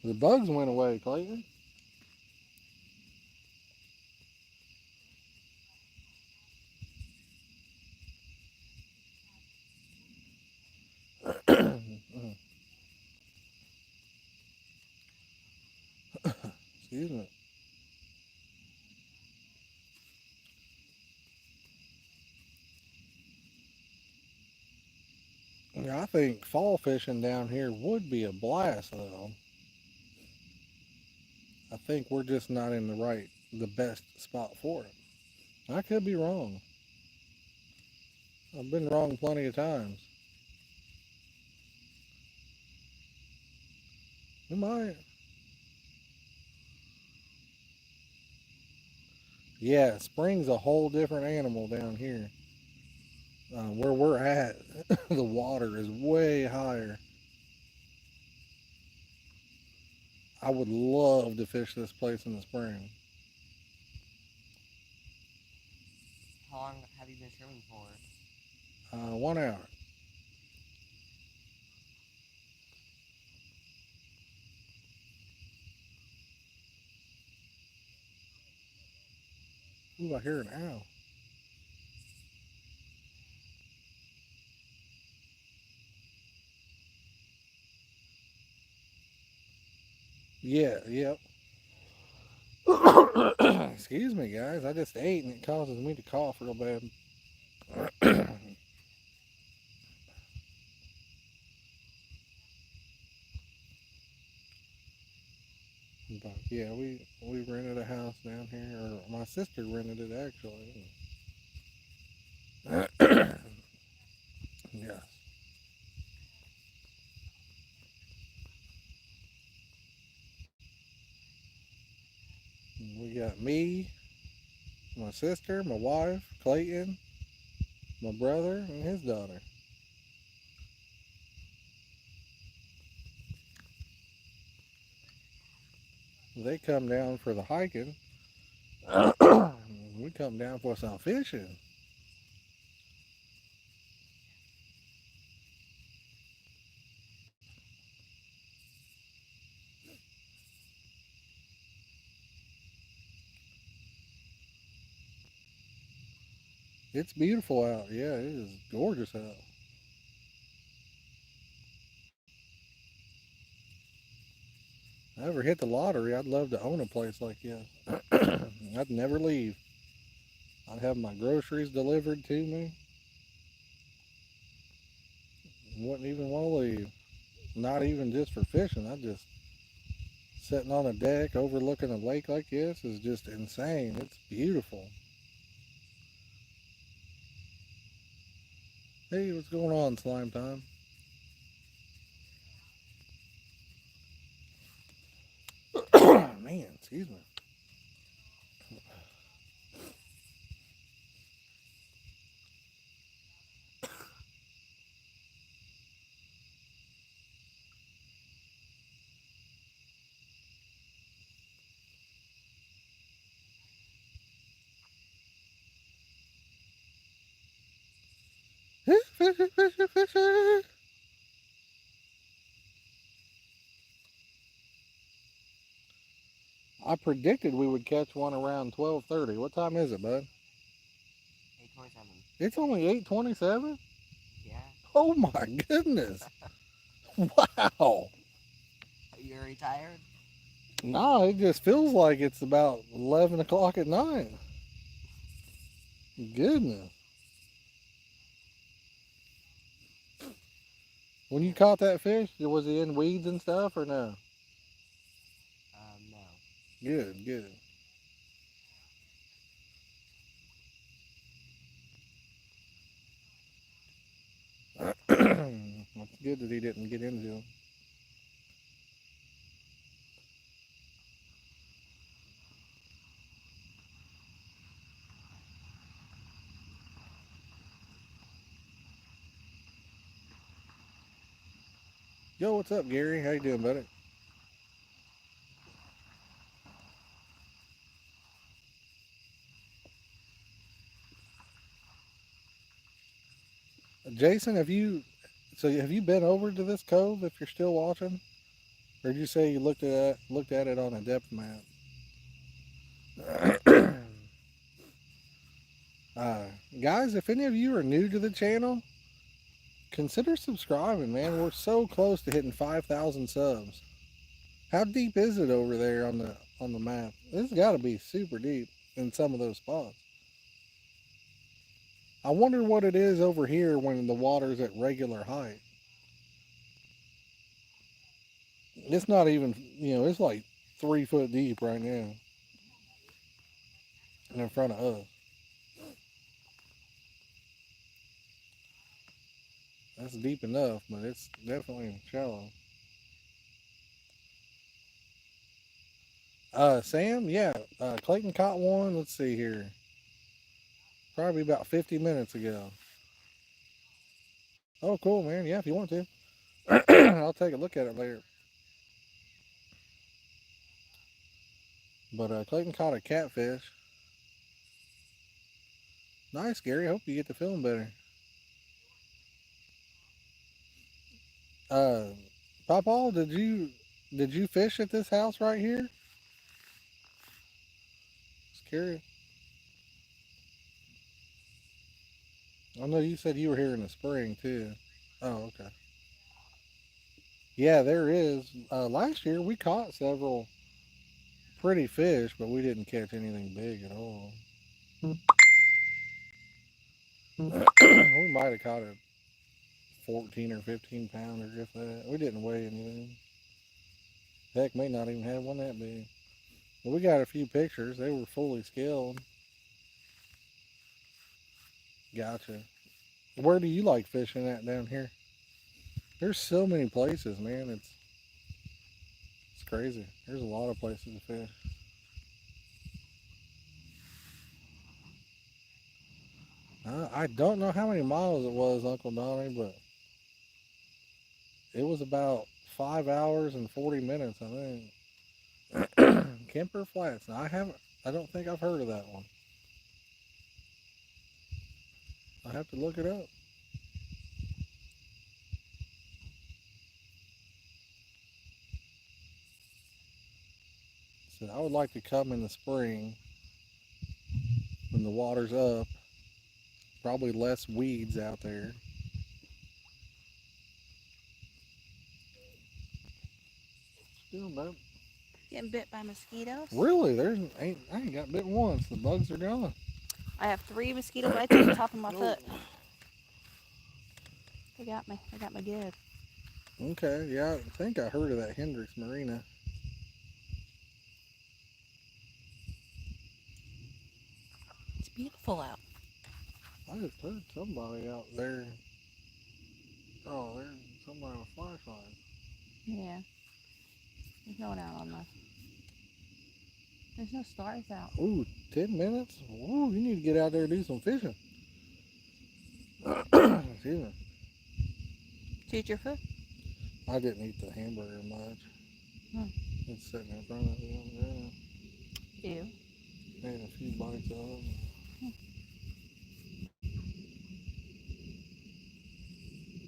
The bugs went away, Clayton. Excuse me. Yeah, I think fall fishing down here would be a blast, though. I think we're just not in the best spot for it. I could be wrong. I've been wrong plenty of times. We might. Yeah, spring's a whole different animal down here. Where we're at, the water is way higher. I would love to fish this place in the spring. How long have you been swimming for? 1 hour. Ooh, I hear an owl. Yeah, yep. Excuse me, guys. I just ate and it causes me to cough real bad. But yeah, we rented a house down here, or my sister rented it actually. Yes. We got me, my sister, my wife, Clayton, my brother, and his daughter. They come down for the hiking. We come down for some fishing. It's beautiful out. Yeah, it is gorgeous out. If I ever hit the lottery, I'd love to own a place like this. I'd never leave. I'd have my groceries delivered to me. Wouldn't even want to leave. Not even just for fishing. I just sitting on a deck overlooking a lake like this is just insane. It's beautiful. Hey, what's going on, Slime Time? Man, excuse me. Fish it, fish it, fish it. I predicted we would catch one around 12:30. What time is it, bud? 8:27. It's only 8:27? Yeah. Oh my goodness. Wow. Are you already tired? No, it just feels like it's about 11 o'clock at night. Goodness. When you caught that fish, was he in weeds and stuff or no? No. Good, good. It's good that he didn't get into him. Yo, what's up, Gary? How you doing, buddy? Jason, have you been over to this cove if you're still watching? Or did you say you looked at it on a depth map? uh, Guys, if any of you are new to the channel, consider subscribing, man. We're so close to hitting 5,000 subs. How deep is it over there on the map? It's got to be super deep in some of those spots. I wonder what it is over here when the water's at regular height. It's not even, it's like 3 foot deep right now in front of us. That's deep enough, but it's definitely shallow. Sam, yeah, Clayton caught one. Let's see here. Probably about 50 minutes ago. Oh, cool, man. Yeah, if you want to. I'll take a look at it later. But Clayton caught a catfish. Nice, Gary. Hope you get to feeling better. Uh, Papa, did you fish at this house right here? Just curious. I know you said you were here in the spring too. Oh, okay. Yeah, there is. Last year we caught several pretty fish, but we didn't catch anything big at all. We might have caught a 14 or 15 pounder, if that. We didn't weigh anything. Heck, may not even have one that big. But we got a few pictures. They were fully scaled. Gotcha. Where do you like fishing at down here? There's so many places, man. It's crazy. There's a lot of places to fish. I don't know how many miles it was, Uncle Donnie, but it was about 5 hours and 40 minutes, I think. Kemper Flats. Now, I don't think I've heard of that one. I have to look it up. So I would like to come in the spring when the water's up. Probably less weeds out there. Still, man. Getting bit by mosquitoes? Really? I ain't got bit once. The bugs are gone. I have 3 mosquito bites on the top of my foot. They got me. They got me good. Okay, yeah, I think I heard of that Hendricks Marina. It's beautiful out. I just heard somebody out there. Oh, there's somebody with a flashlight. Yeah. There's no one out on the... There's no stars out. Ooh, 10 minutes? Ooh, you need to get out there and do some fishing. Excuse me. Did you eat your food? I didn't eat the hamburger much. It's sitting in front of me on the ground. Ew. Had a few bites of it.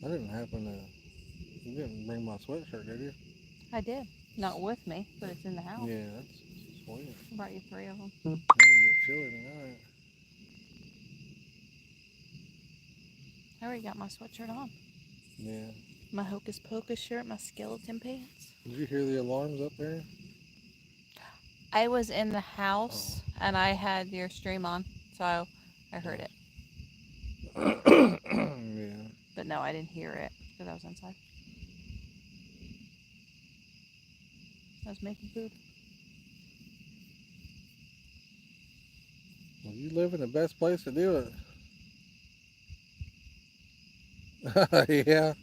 I didn't happen to. You didn't bring my sweatshirt, did you? I did. Not with me, but it's in the house. Yeah, that's sweet. I brought you 3 of them. Maybe get chilly tonight. I already got my sweatshirt on. Yeah. My Hocus Pocus shirt, my skeleton pants. Did you hear the alarms up there? I was in the house and I had your stream on, so I heard it. Yeah. But no, I didn't hear it because I was inside. I was making food. Well, you live in the best place to do it. Yeah.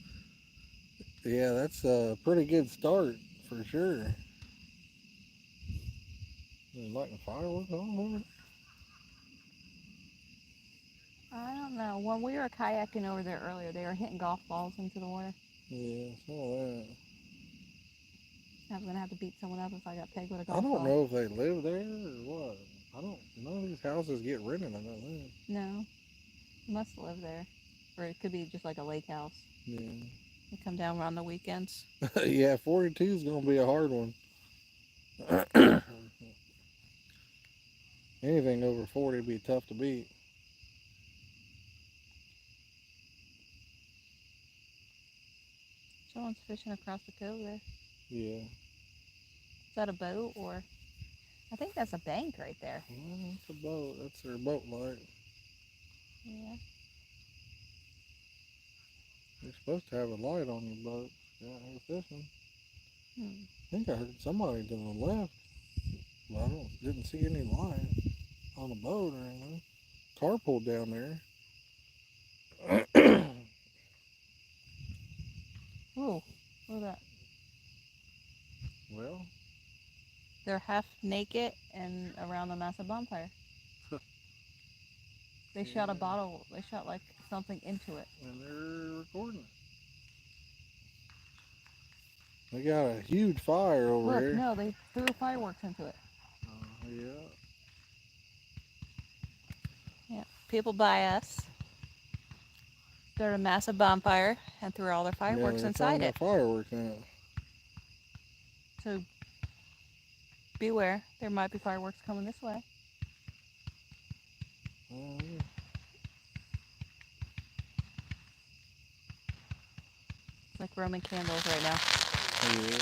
Yeah, that's a pretty good start for sure. There's lighting fireworks on over I don't know. When we were kayaking over there earlier, they were hitting golf balls into the water. there. Yeah, I saw that. I was gonna have to beat someone up if I got pegged with a I golf don't ball. know if they live there or what. I don't. None of these houses get rented. I don't think. No, they must live there, or it could be just like a lake house. Yeah. They come down on the weekends. Yeah, 42 is gonna be a hard one. Anything over 40 would be tough to beat. Someone's fishing across the cove there. Yeah. Is that a boat or? I think that's a bank right there. Well, that's a boat. That's their boat light. Yeah. You're supposed to have a light on your boat. You're out here fishing. Hmm. I think I heard somebody to the left, but I didn't see any light on the boat or anything. Car pulled down there. Ooh, look at that. Well, They're half naked and around the massive bonfire. They shot a Yeah. bottle. They shot like something into it. and they're recording it. They got a huge fire over Look, here. no, they threw fireworks into it. Yeah. Yeah. People by us started a massive bonfire and threw all their Yeah, fireworks they're inside throwing it. their fireworks in it. So beware, there might be fireworks coming this way. Yeah. It's like Roman candles right now. Yeah.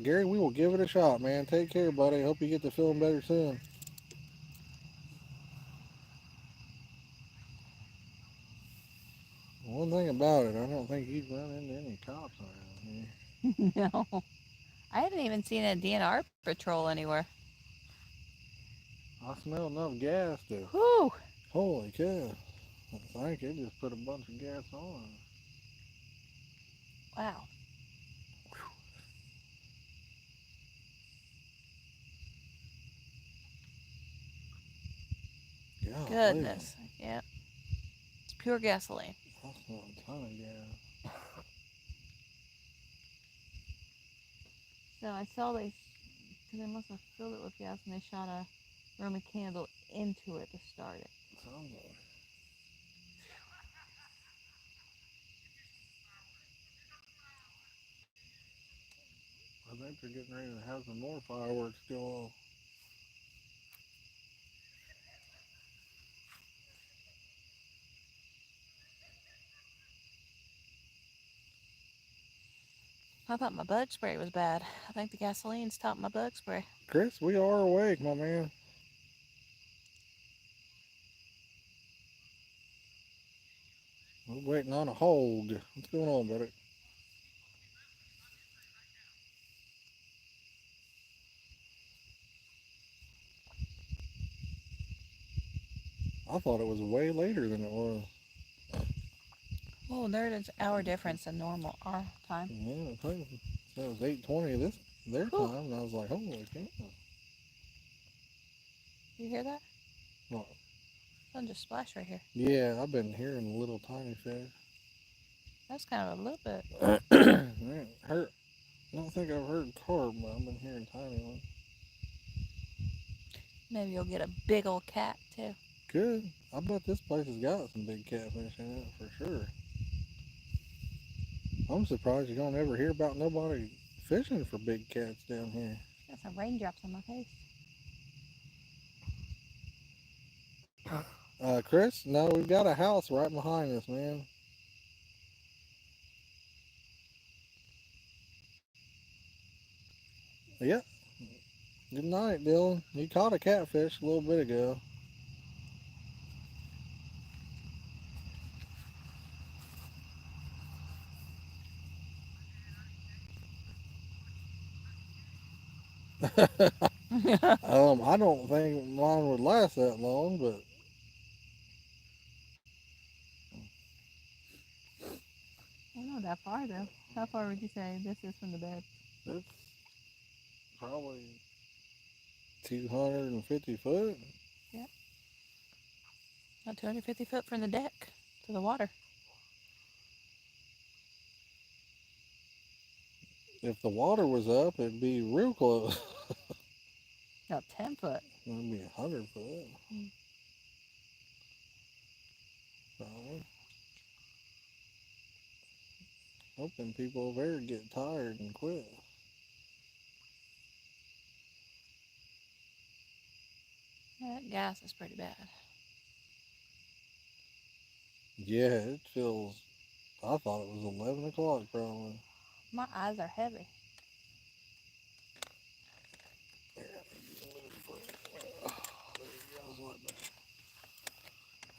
Gary, we will give it a shot, man. Take care, buddy. Hope you get to feeling better soon. One thing about it, I don't think you'd run into any cops around here. No. I haven't even seen a DNR patrol anywhere. I smell enough gas to. Whew. Holy cow. I think they just put a bunch of gas on. Wow. God, Goodness. Yeah. It's pure gasoline. I smell a ton of gas. So I saw because they must have filled it with gas and they shot a Roman candle into it to start it. Sounds like. I think they're getting ready to have some more fireworks go off. I thought my bug spray was bad. I think the gasoline stopped my bug spray. Chris, we are awake, my man. We're waiting on a hold. What's going on, buddy? I thought it was way later than it was. Oh, there's an hour difference in normal our time. Yeah, I think it was 8:20 this their Whew. time, and I was like, holy cow. You hear that? What? Sun just splashed right here. Yeah, I've been hearing little tiny fish. That's kind of a little bit. I don't think I've heard carp, but I've been hearing tiny ones. Maybe you'll get a big old cat too. Good. I bet this place has got some big catfish in it for sure. I'm surprised you don't ever hear about nobody fishing for big cats down here. Got some raindrops on my face. Chris, no, we've got a house right behind us, man. Yep. Good night, Dylan. You caught a catfish a little bit ago. I don't think mine would last that long, but I don't know that far though. How far would you say this is from the bed? it's probably 250 foot. Yep. About 250 foot from the deck to the water. If the water was up, it'd be real close. About 10 foot. It'd be 100 foot. Mm. Probably. Hoping people over there get tired and quit. Yeah, that gas is pretty bad. Yeah, it feels. I thought it was 11 o'clock probably. My eyes are heavy.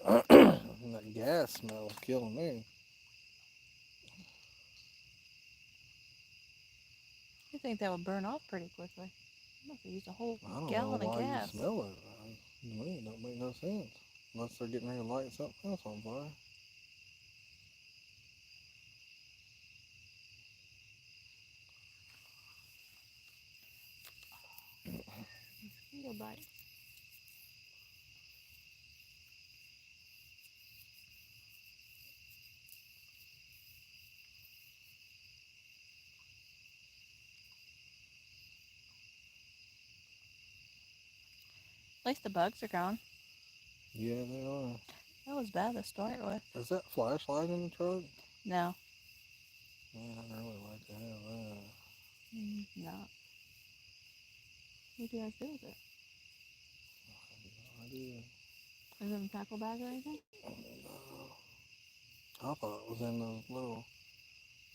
And that gas smell is killing me. You think that would burn off pretty quickly? You must have used a whole I don't know gallon of why you gas. smell it. To me, it don't make no sense. Unless they're getting ready to light something else on fire. Mosquito bites. At least the bugs are gone. Yeah, they are. That was bad to start with. Is that flashlight in the truck? No. Man, I'd really like to have that. No. What do you guys do with it? I did. Is it in a tackle bag or anything? I thought it was in those little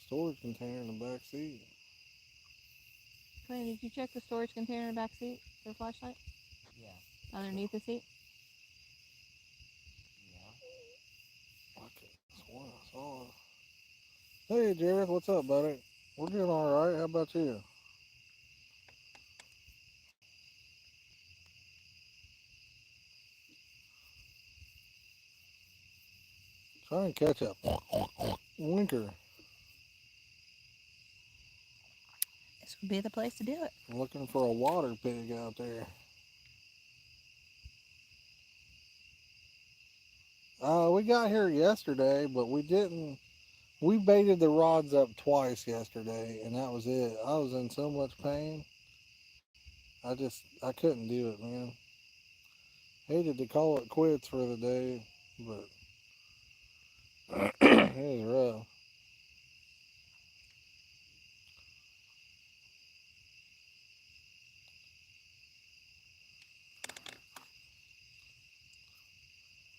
storage container in the back seat. Clay, did you check the storage container in the back seat for a flashlight? Yeah. Underneath the seat? Yeah. I could have sworn I saw it. Hey, Jared, what's up, buddy? We're doing all right. How about you? Try and catch a winker. This would be the place to do it. Looking for a water pig out there. We got here yesterday, but we didn't. We baited the rods up twice yesterday, and that was it. I was in so much pain. I couldn't do it, man. Hated to call it quits for the day, but it was rough.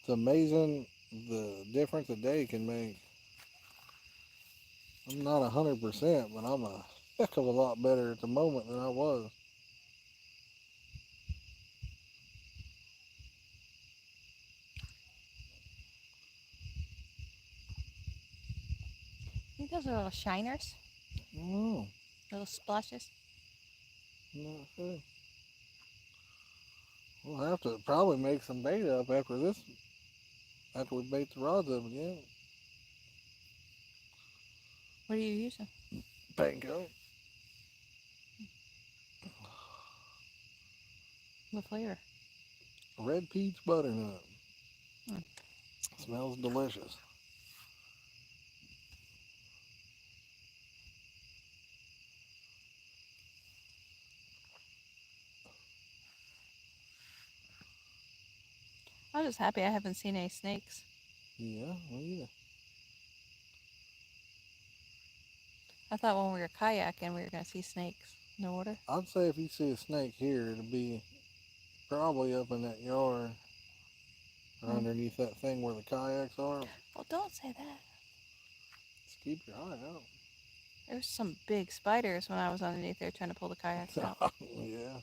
It's amazing the difference a day can make. I'm not 100%, but I'm a heck of a lot better at the moment than I was. I think those are little shiners, Oh, little splashes. not sure. We'll have to probably make some bait up after this, after we bait the rods up again. What are you using? Panko. What flavor? Red peach butternut. Hmm. Smells delicious. I'm just happy I haven't seen any snakes. Yeah, well, yeah. I thought when we were kayaking we were gonna see snakes in the water. I'd say if you see a snake here, it'll be probably up in that yard or Hmm. underneath that thing where the kayaks are. Well, don't say that. Just keep your eye out. There was some big spiders when I was underneath there trying to pull the kayaks out. Yeah.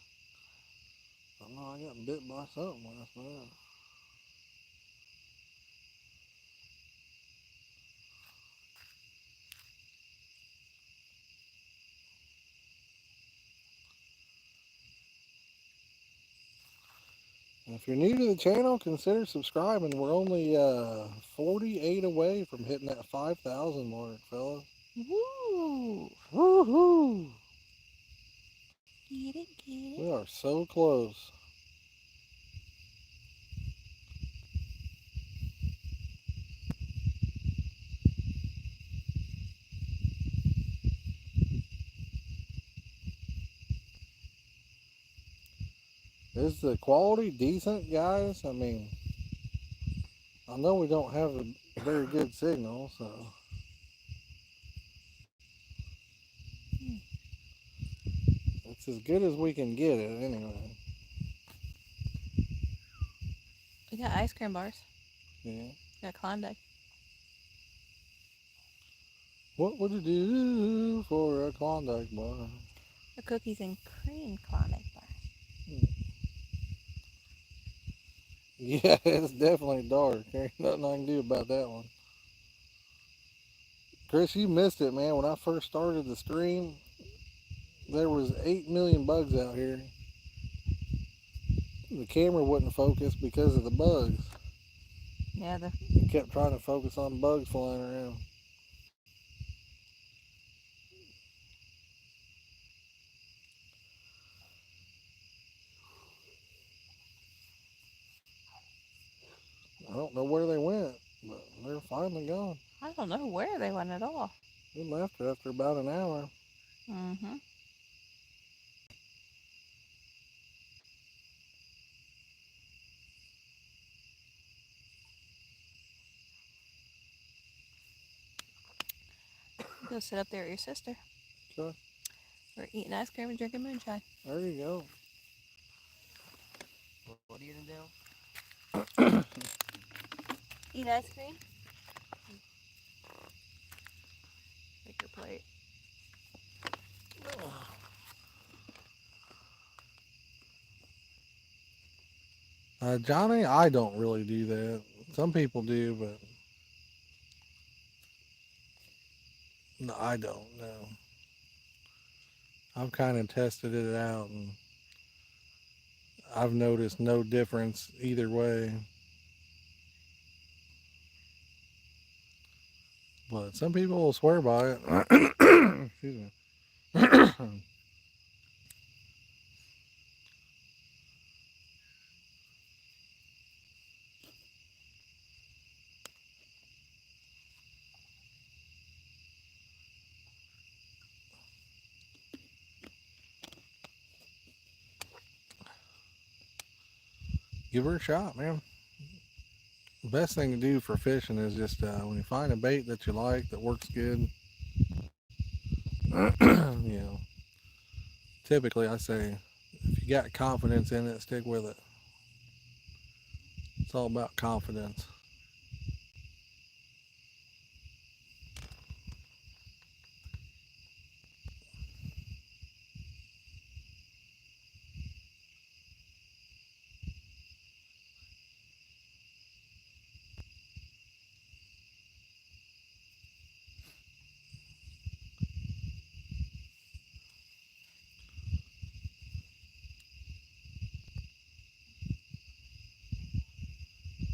I know I got bit by something last night. If you're new to the channel, consider subscribing. We're only 48 away from hitting that 5,000 mark, fellas. Woo! Woohoo! Get it, get We it. are so close. Is the quality decent, guys? I mean, I know we don't have a very good signal, so Hmm. it's as good as we can get it anyway. We got ice cream bars. Yeah. Got Klondike. What would you do for a Klondike bar? The cookies and cream Klondike bar. Yeah, it's definitely dark. There ain't nothing I can do about that one. Chris, you missed it, man. When I first started the stream, there was 8 million bugs out here. The camera wouldn't focus because of the bugs. Yeah, the It kept trying to focus on bugs flying around. I don't know where they went, but they're finally gone. I don't know where they went at all. We left after about an hour. Mm-hmm. Go sit up there with your sister. So, We're eating ice cream and drinking moonshine. there you go. What are you gonna do? Eat ice cream. Take your plate. Johnny, I don't really do that. Some people do, but no, I don't. No, I've kind of tested it out, and I've noticed no difference either way. But some people will swear by it. Excuse me. Give her a shot, man. The best thing to do for fishing is just when you find a bait that you like that works good, you know, typically I say if you got confidence in it, stick with it. It's all about confidence.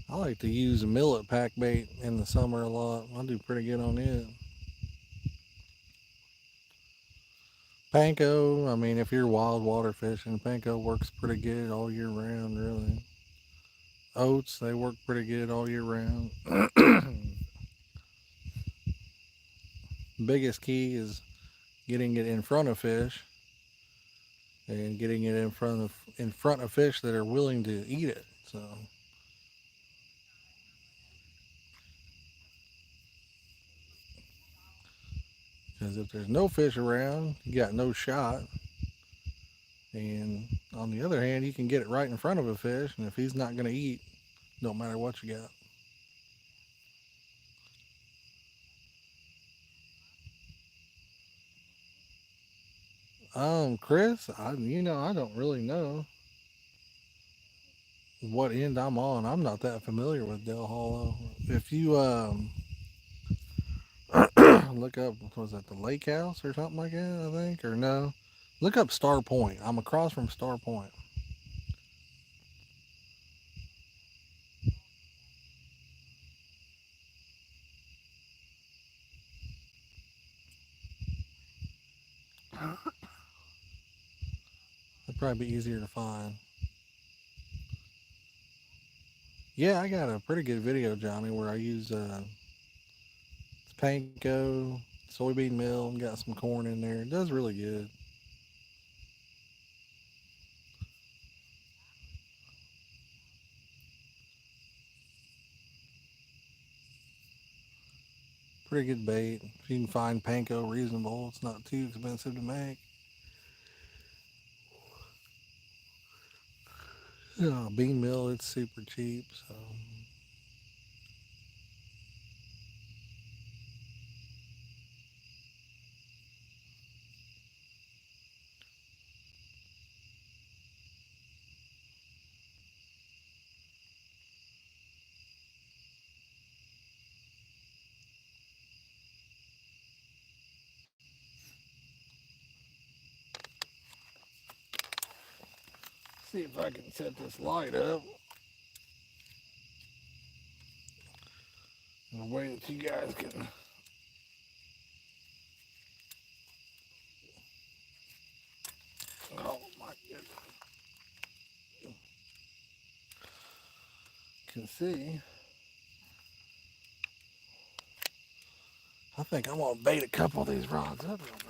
I like to use a millet pack bait in the summer a lot. I do pretty good on it. Panko, I mean, if you're wild water fishing, Panko works pretty good all year round, really. Oats, they work pretty good all year round. Biggest key is getting it in front of fish and getting it in front of fish that are willing to eat it. So Because if there's no fish around, you got no shot. And on the other hand, you can get it right in front of a fish, and if he's not going to eat, don't matter what you got. Chris, I don't really know what end I'm on. I'm not that familiar with Del Hollow. If you look up, was that the Lake House or something like that? I think, or no, look up Star Point. I'm across from Star Point. It'd probably be easier to find. Yeah, I got a pretty good video, Johnny, where I use panko, soybean meal, and got some corn in there. It does really good. Pretty good bait. If you can find panko reasonable, it's not too expensive to make. Bean meal, it's super cheap. So see if I can set this light up in a way that you guys can. Oh my goodness. Can see. I think I'm gonna bait a couple of these rods up real bit.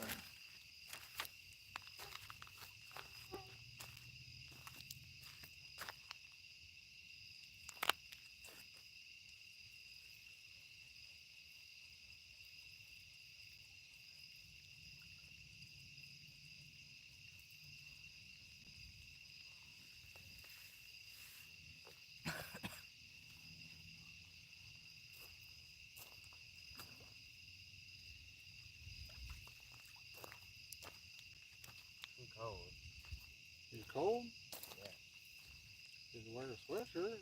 Too cold. You cold? Yeah. You can wear a sweatshirt.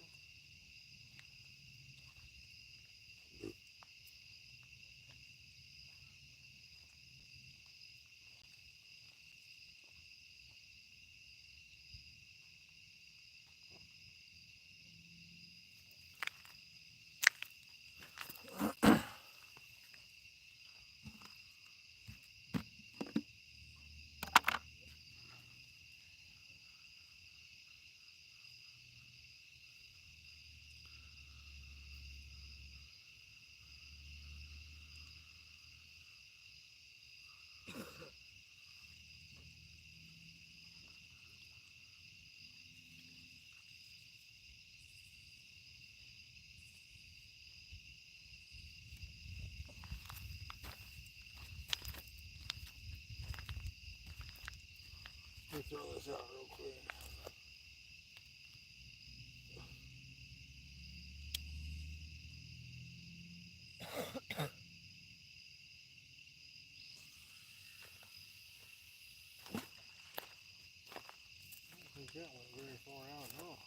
Let me throw this out real quick. I don't think that went very far out at all.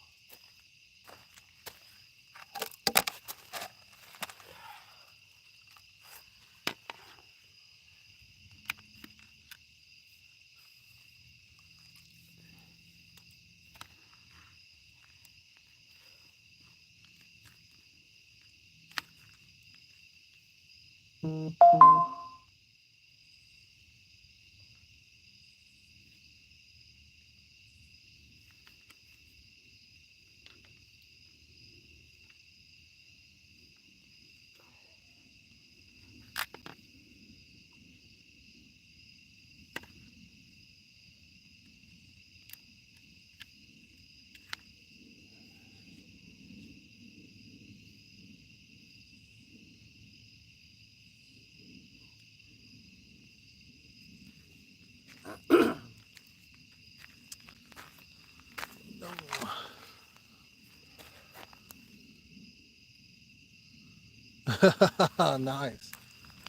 Nice.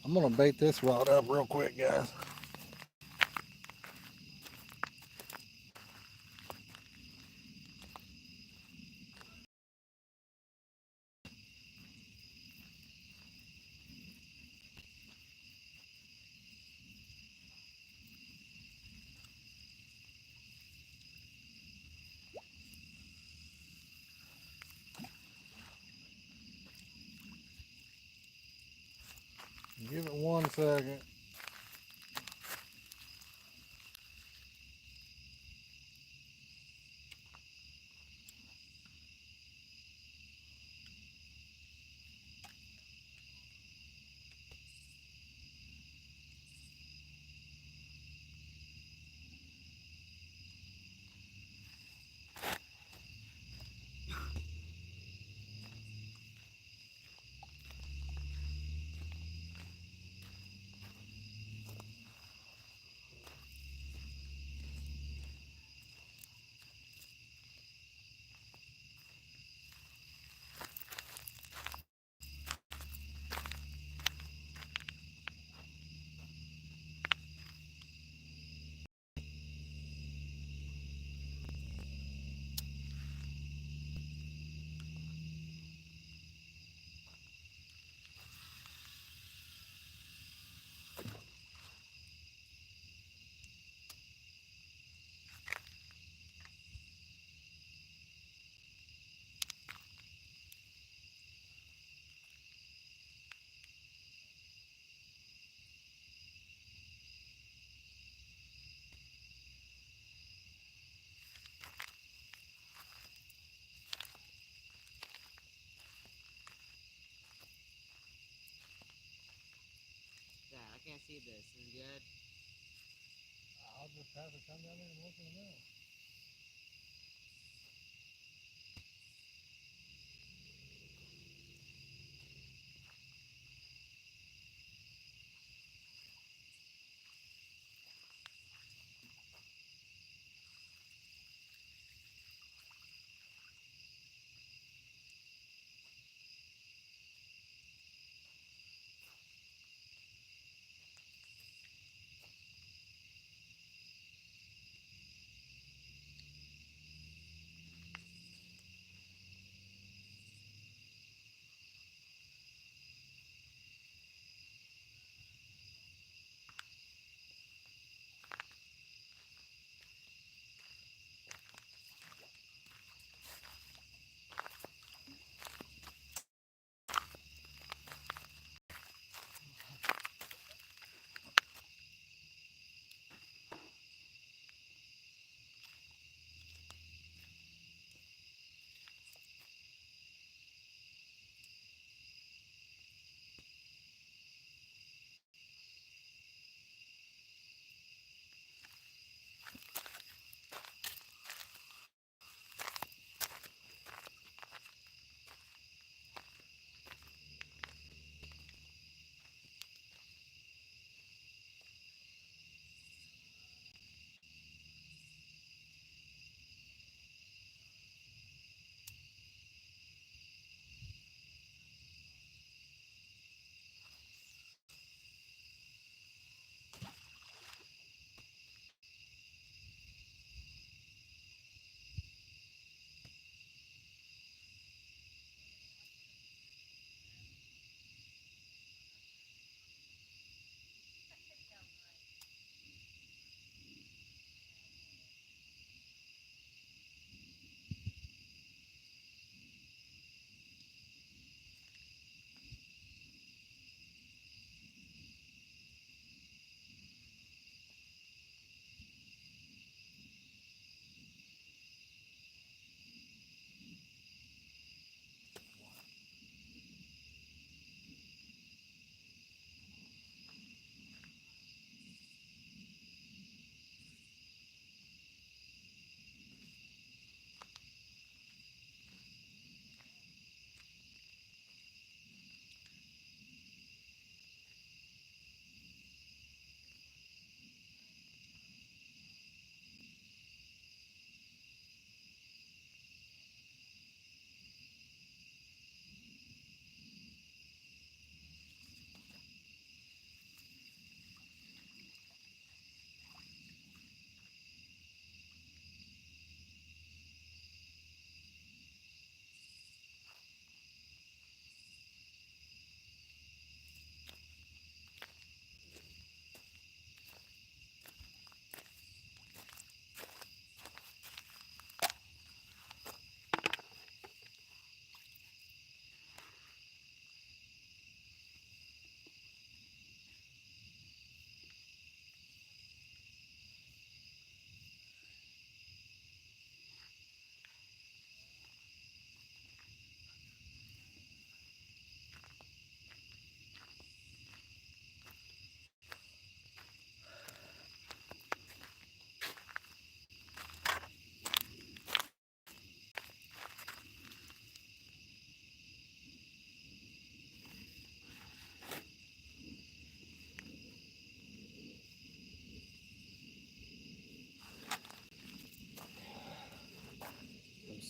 I'm gonna bait this rod up real quick, guys. Give it 1 second. Yeah, I can't see this. Is it good? I'll just have to come down there and look in a minute.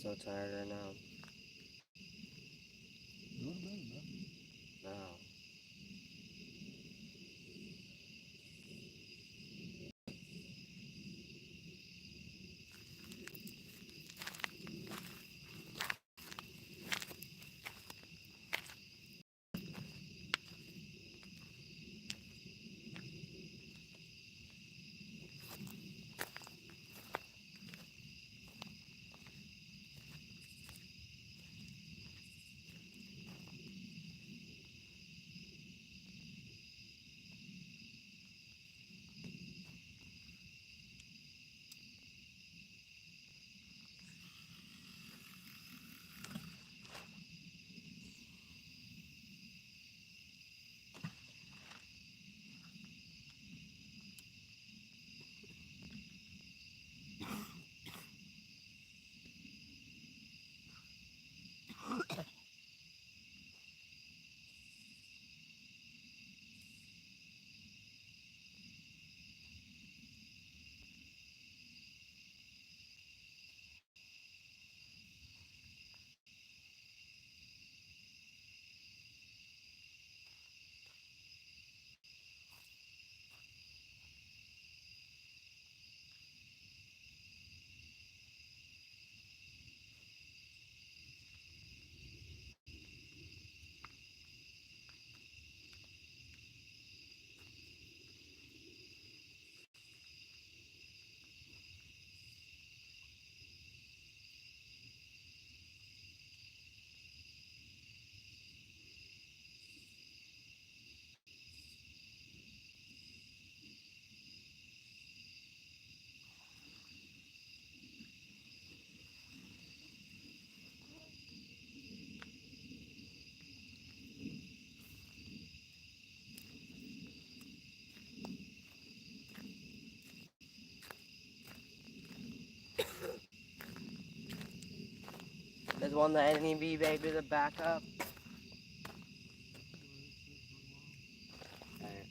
so tired right now. You would have been, man. No. There's one that any be baby the backup. Alright.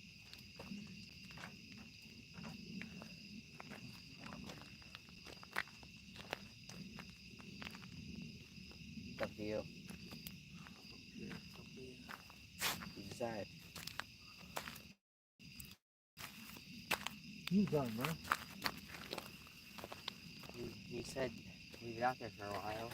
It's up to you. You decide. You done, man. You said leave it out there for a while.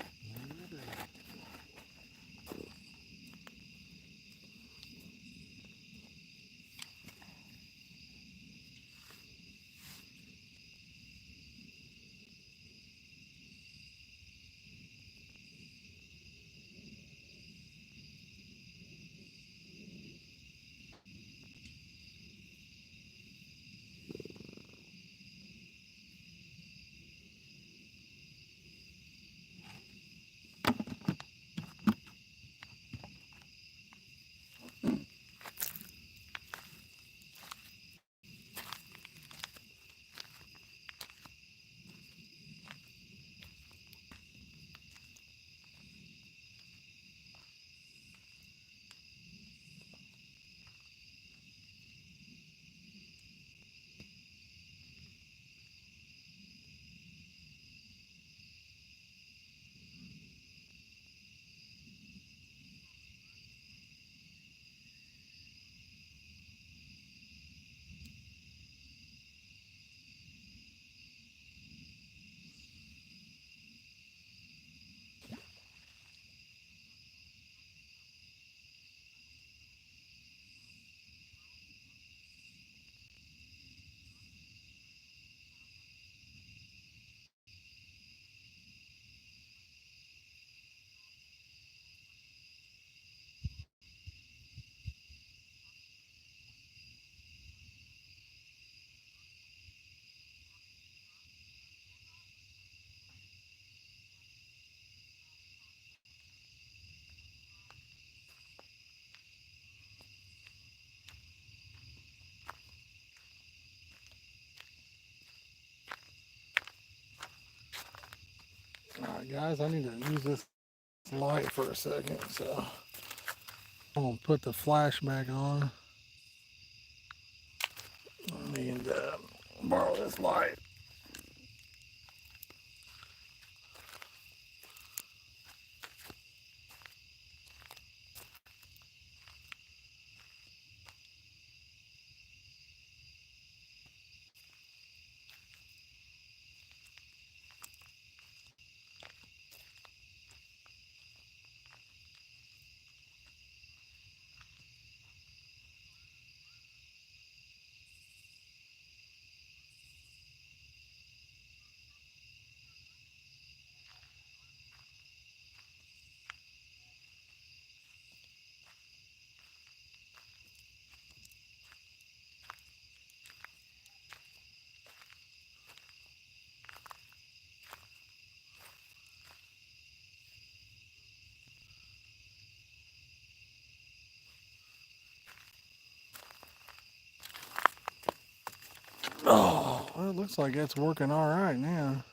Alright, guys, I need to use this light for a second, so I'm gonna put the flash back on. I need to borrow this light. Oh, well, it looks like it's working all right now.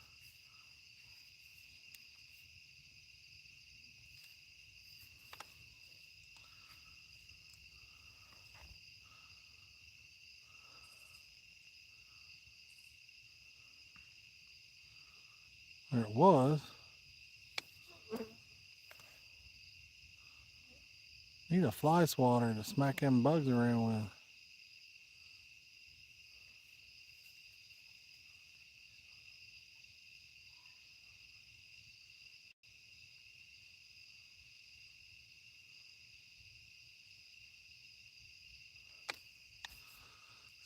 There it was. Need a fly swatter to smack them bugs around with.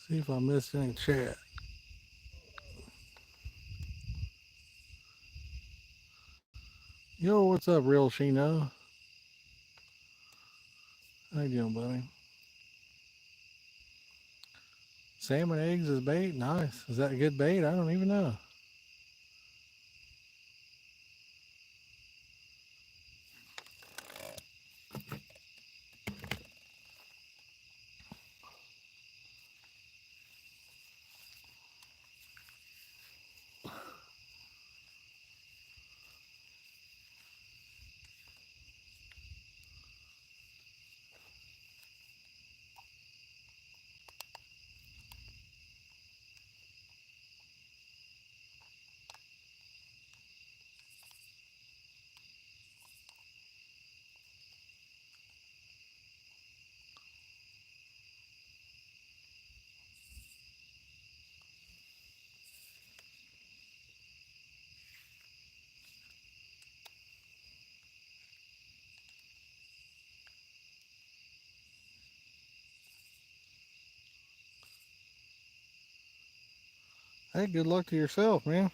See if I missed any chat. Yo, what's up, Real Shino? How you doing, buddy? Salmon eggs is bait? Nice. Is that a good bait? I don't even know. Hey, good luck to yourself, man.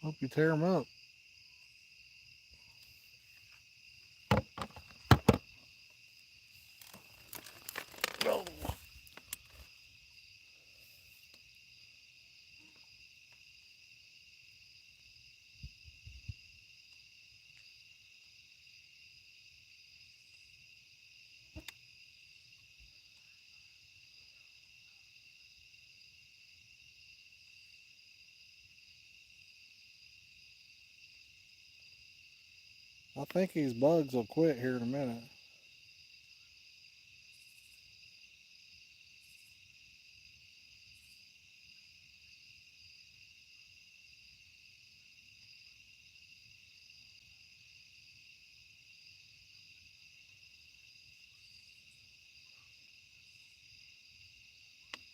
Hope you tear them up. Oh. I think these bugs will quit here in a minute.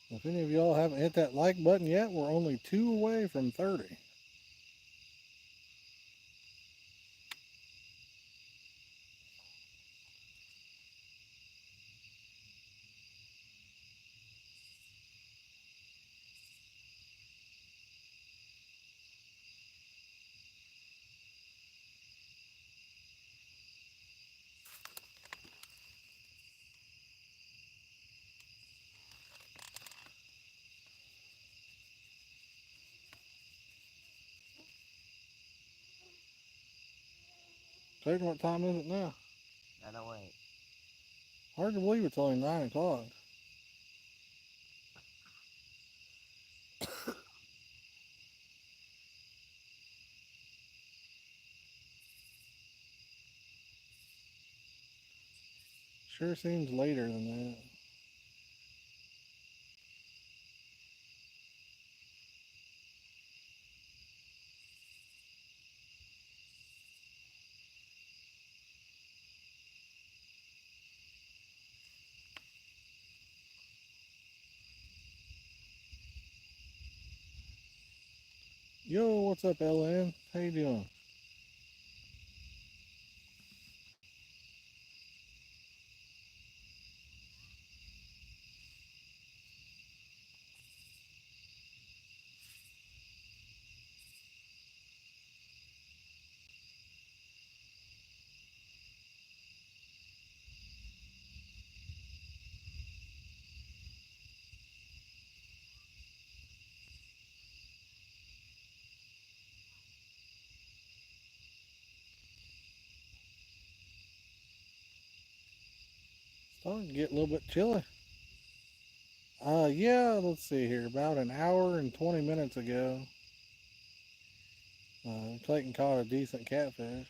If any of y'all haven't hit that like button yet, we're only 2 away from 30. Jason, what time is it now? 9:08. Hard to believe it's only 9 o'clock. Sure seems later than that. Yo, what's up, LN? How you doing? Starting to get a little bit chilly. Yeah, let's see here. About an hour and 20 minutes ago, Clayton caught a decent catfish.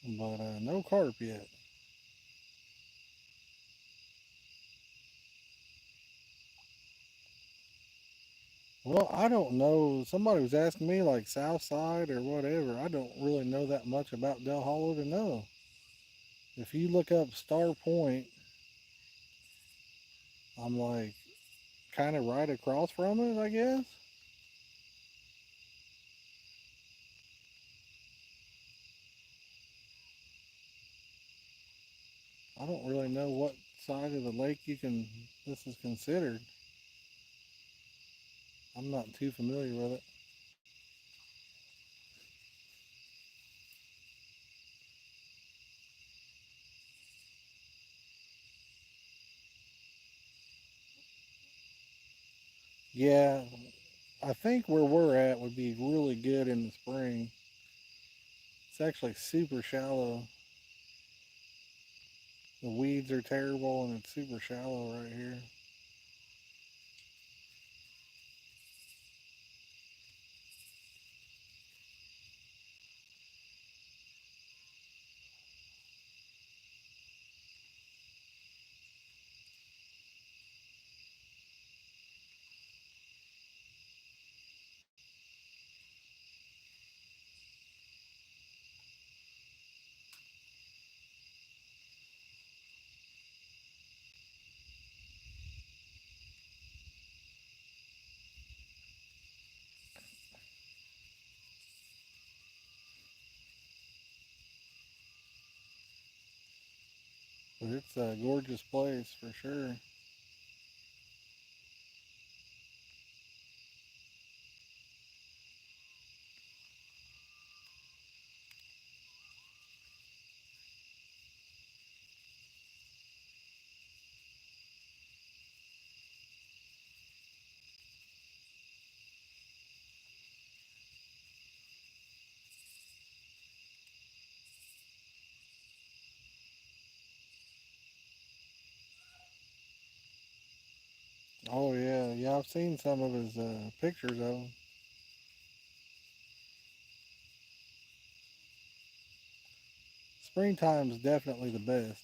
But no carp yet. Well, I don't know. Somebody was asking me like South Side or whatever. I don't really know that much about Del Hollow to know. If you look up Star Point, I'm like kind of right across from it, I guess. I don't really know what side of the lake this is considered. I'm not too familiar with it. Yeah, I think where we're at would be really good in the spring. It's actually super shallow. The weeds are terrible and it's super shallow right here. But it's a gorgeous place for sure. Oh yeah, yeah. I've seen some of his pictures of them. Springtime's definitely the best.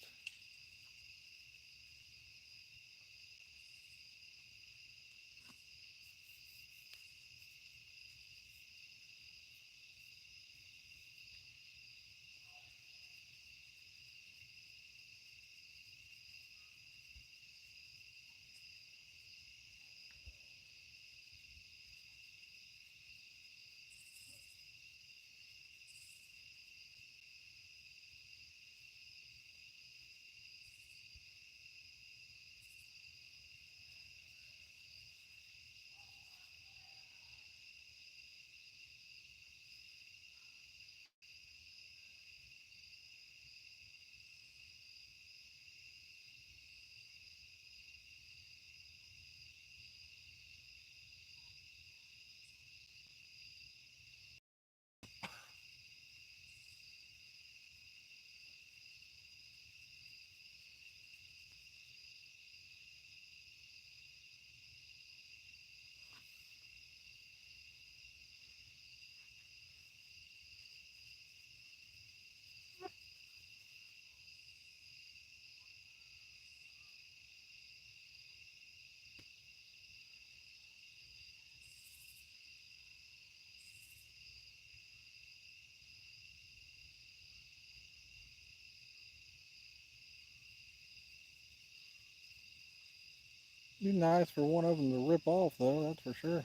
Be nice for one of them to rip off though. That's for sure.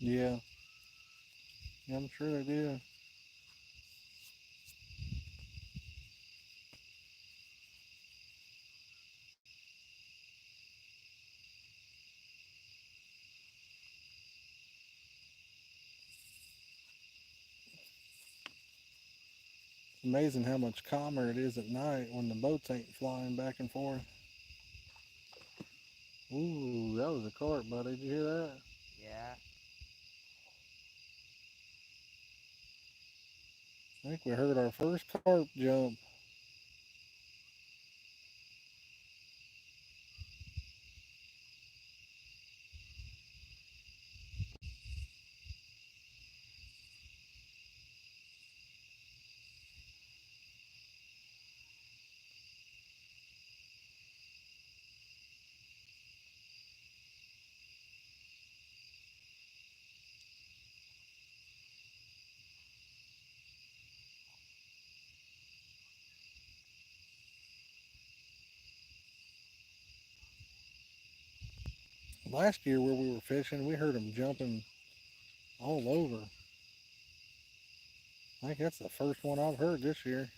Yeah, yeah, I'm sure they do. It's amazing how much calmer it is at night when the boats ain't flying back and forth. Ooh, that was a carp, buddy. Did you hear that? Yeah. I think we heard our first carp jump. Last year where we were fishing, we heard them jumping all over. I think that's the first one I've heard this year.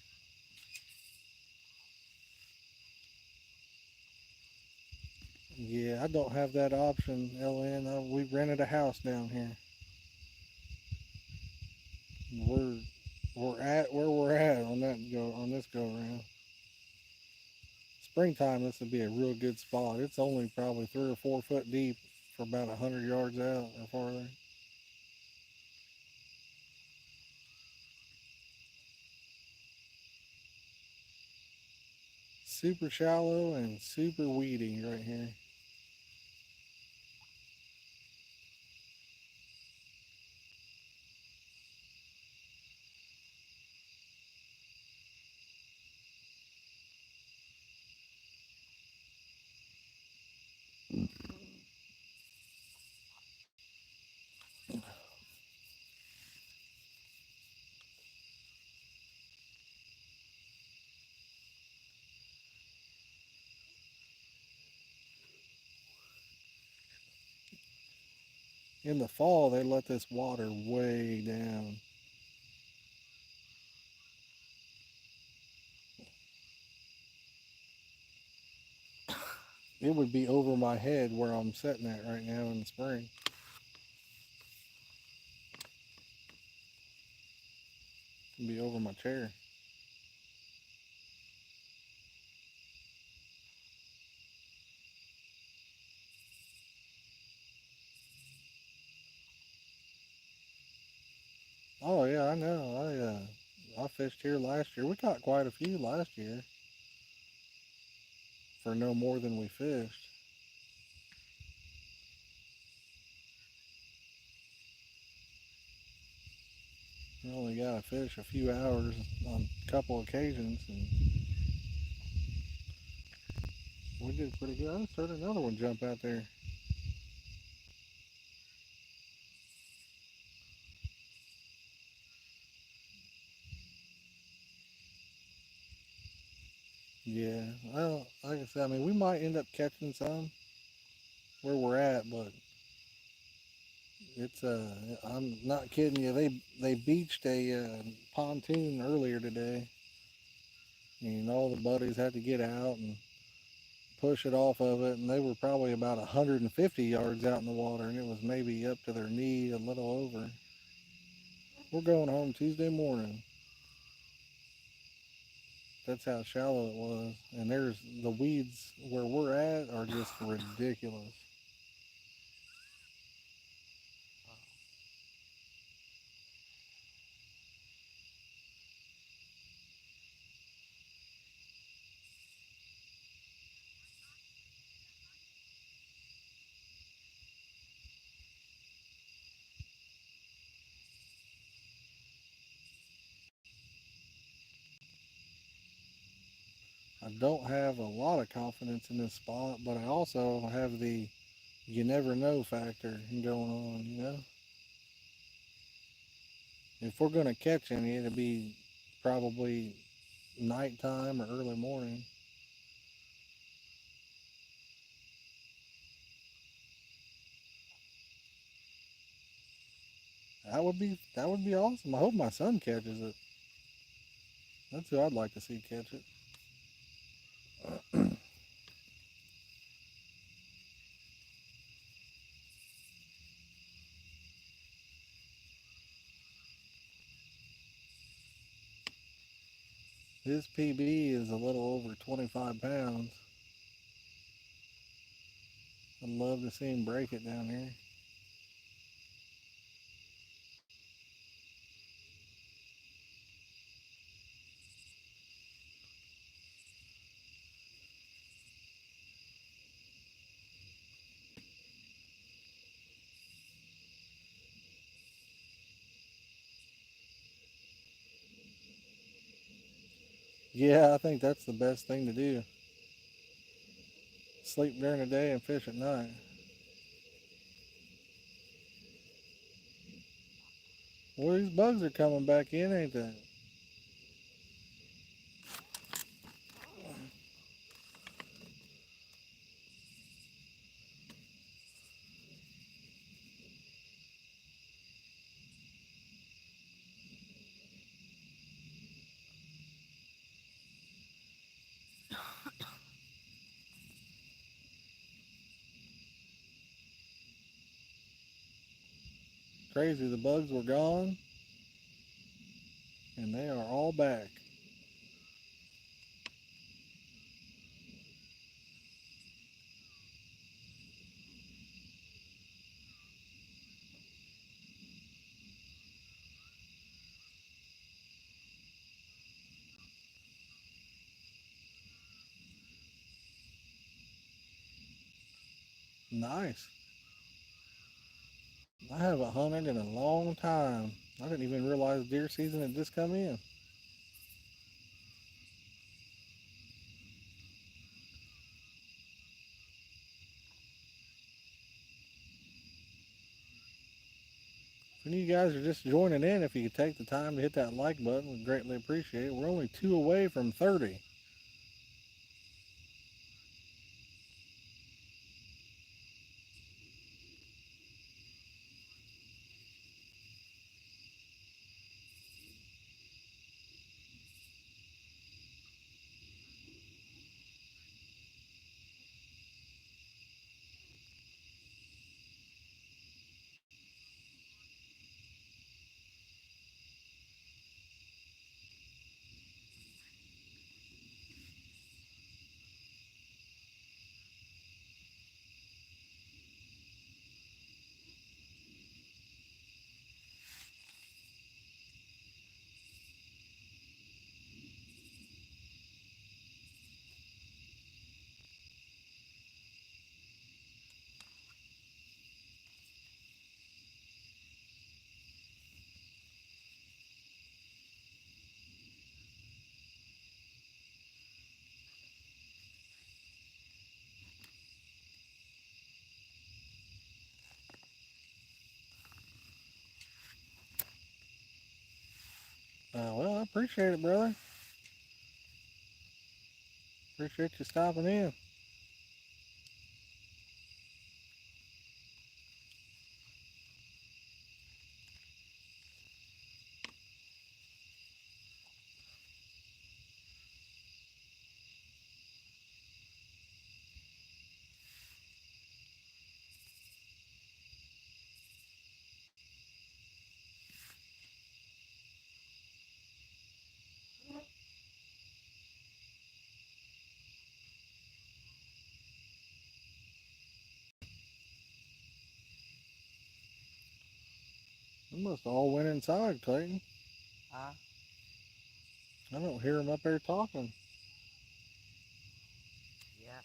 Yeah, I don't have that option, LN. We rented a house down here. We're we're at where we're at on this go around. Springtime, this would be a real good spot. It's only probably 3 or 4 foot deep for about 100 yards out or farther. Super shallow and super weedy right here. In the fall, they let this water way down. It would be over my head where I'm sitting at right now in the spring. It'd be over my chair. Oh yeah, I know. I fished here last year. We caught quite a few last year for no more than we fished. We only got to fish a few hours on a couple occasions, and we did pretty good. I just heard another one jump out there. Yeah, well, like I said, I mean, we might end up catching some where we're at, but it's I'm not kidding you. They beached a pontoon earlier today, and all the buddies had to get out and push it off of it, and they were probably about 150 yards out in the water, and it was maybe up to their knee, a little over. We're going home Tuesday morning. That's how shallow it was, and there's the weeds where we're at are just ridiculous. I don't have a lot of confidence in this spot, but I also have the you never know factor going on, you know? If we're going to catch any, it'll be probably nighttime or early morning. That would be awesome. I hope my son catches it. That's who I'd like to see catch it. His PB is a little over 25 pounds. I'd love to see him break it down here. Yeah, I think that's the best thing to do. Sleep during the day and fish at night. Well, these bugs are coming back in, ain't they? Crazy, the bugs were gone and they are all back. Nice. I haven't hunted in a long time. I didn't even realize deer season had just come in. If any of you guys are just joining in, if you could take the time to hit that like button, we'd greatly appreciate it. We're only 2 away from 30. Well, I appreciate it, brother. Appreciate you stopping in. They must have all went inside, Clayton. Huh? I don't hear them up there talking. Yeah.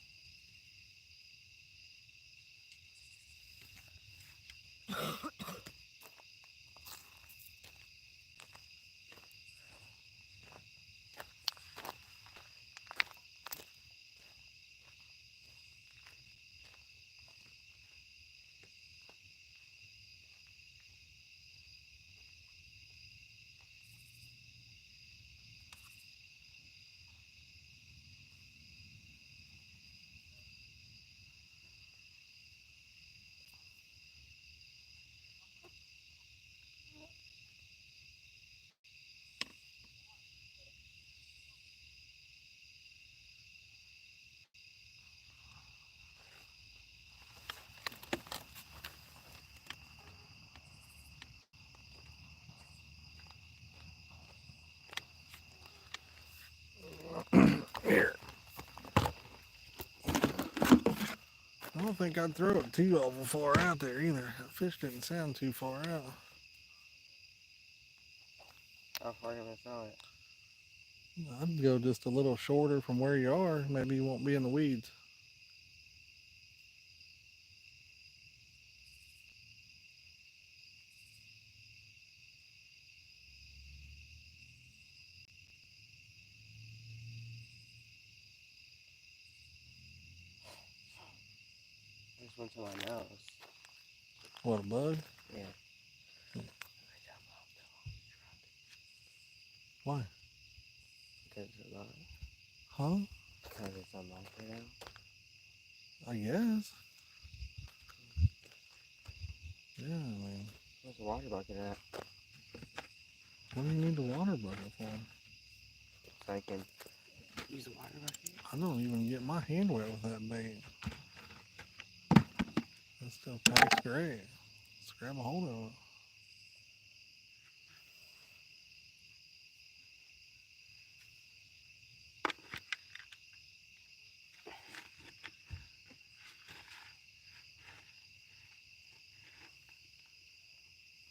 don't think I'd throw it too awful far out there either. The fish didn't sound too far out. How far can I throw it? I'd go just a little shorter from where you are. Maybe you won't be in the weeds. I just went to my nose. What, a bug? Yeah. Why? Because it's not. Huh? Because it's unlocked right now. I guess. Yeah, I mean, Where's the water bucket at? what do you need the water bucket for? So I can use the water bucket? I don't even get my hand wet with that bait. That still tastes great. Let's grab a hold of it.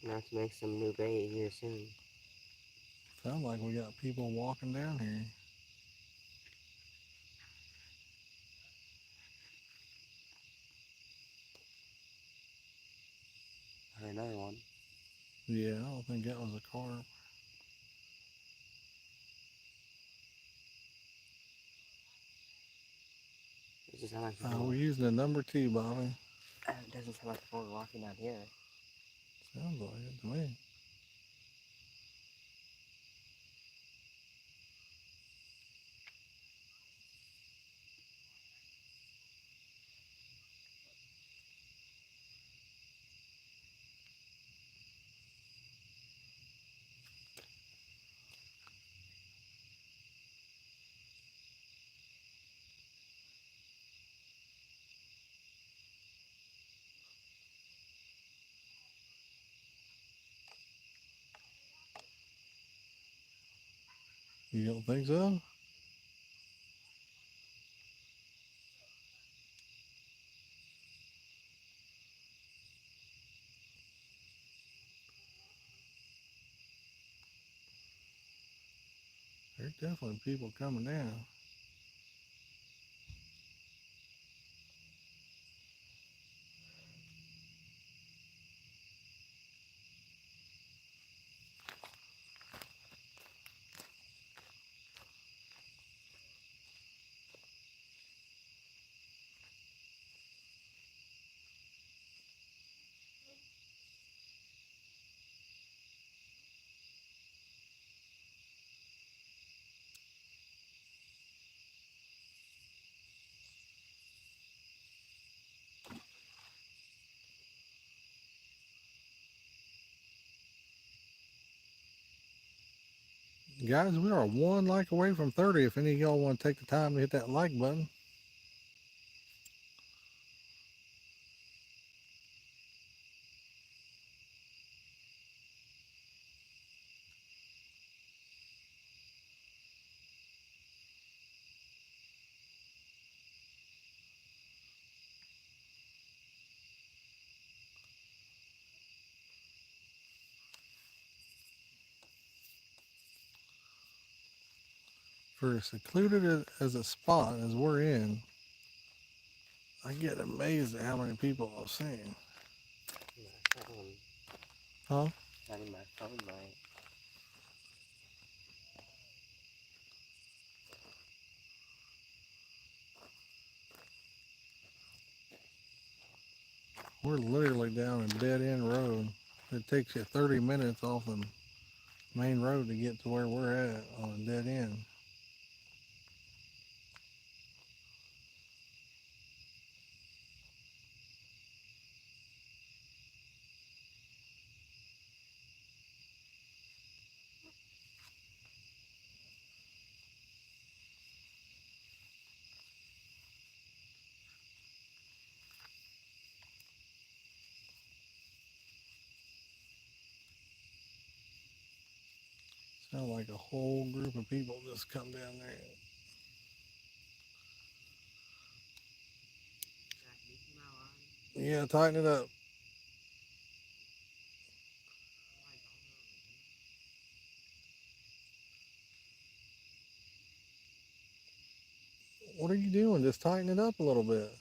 Now to make some new bait here soon. Sounds like we got people walking down here. I heard another one. Yeah, I don't think that was a carp. It doesn't sound like people. We're using the number 2, Bobby. It doesn't sound like people are walking down here. Sounds like it to me. You don't think so? There's definitely people coming down. Guys, we are 1 like away from 30. If any of y'all want to take the time to hit that like button. For as secluded as a spot as we're in, I get amazed at how many people I've seen. My phone. Huh? Not in my phone light. We're literally down a dead end road. It takes you 30 minutes off the main road to get to where we're at on a dead end. Sounds like a whole group of people just come down there. Jack, you come out Yeah, tighten it up. What are you doing? Just tighten it up a little bit.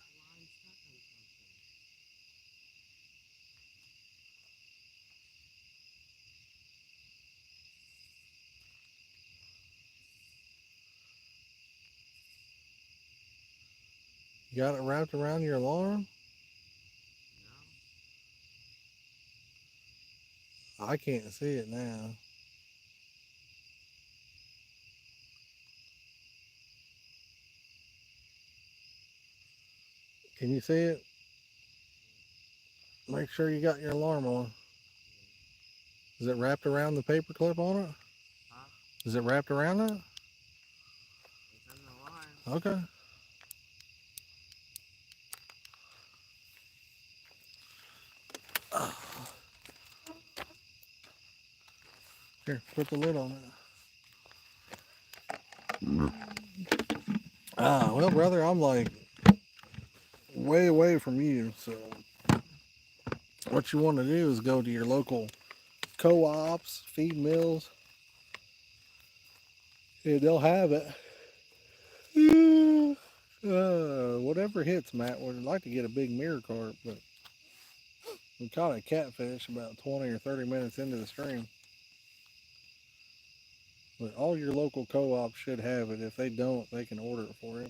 You got it wrapped around your alarm? I can't see it now. Can you see it? Make sure you got your alarm on. Is it wrapped around the paper clip on it? Huh? Is it wrapped around it? It's on the alarm. Okay. Here, put the lid on it. Well, brother, I'm like way away from you. So, what you want to do is go to your local co-ops, feed mills, and they'll have it. Whatever hits, Matt. Would like to get a big mirror carp, but we caught a catfish about 20 or 30 minutes into the stream. But all your local co-ops should have it. If they don't, they can order it for you.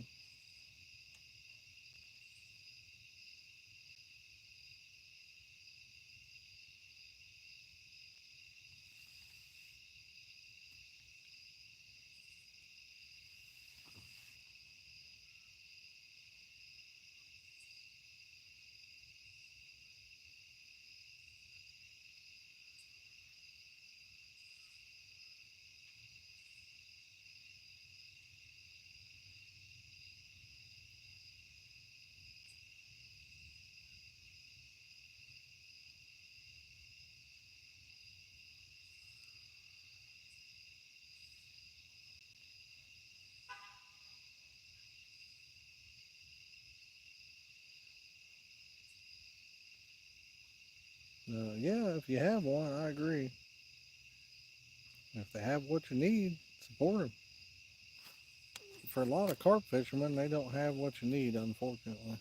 Yeah, if you have one, I agree. If they have what you need, support them. For a lot of carp fishermen, they don't have what you need, unfortunately.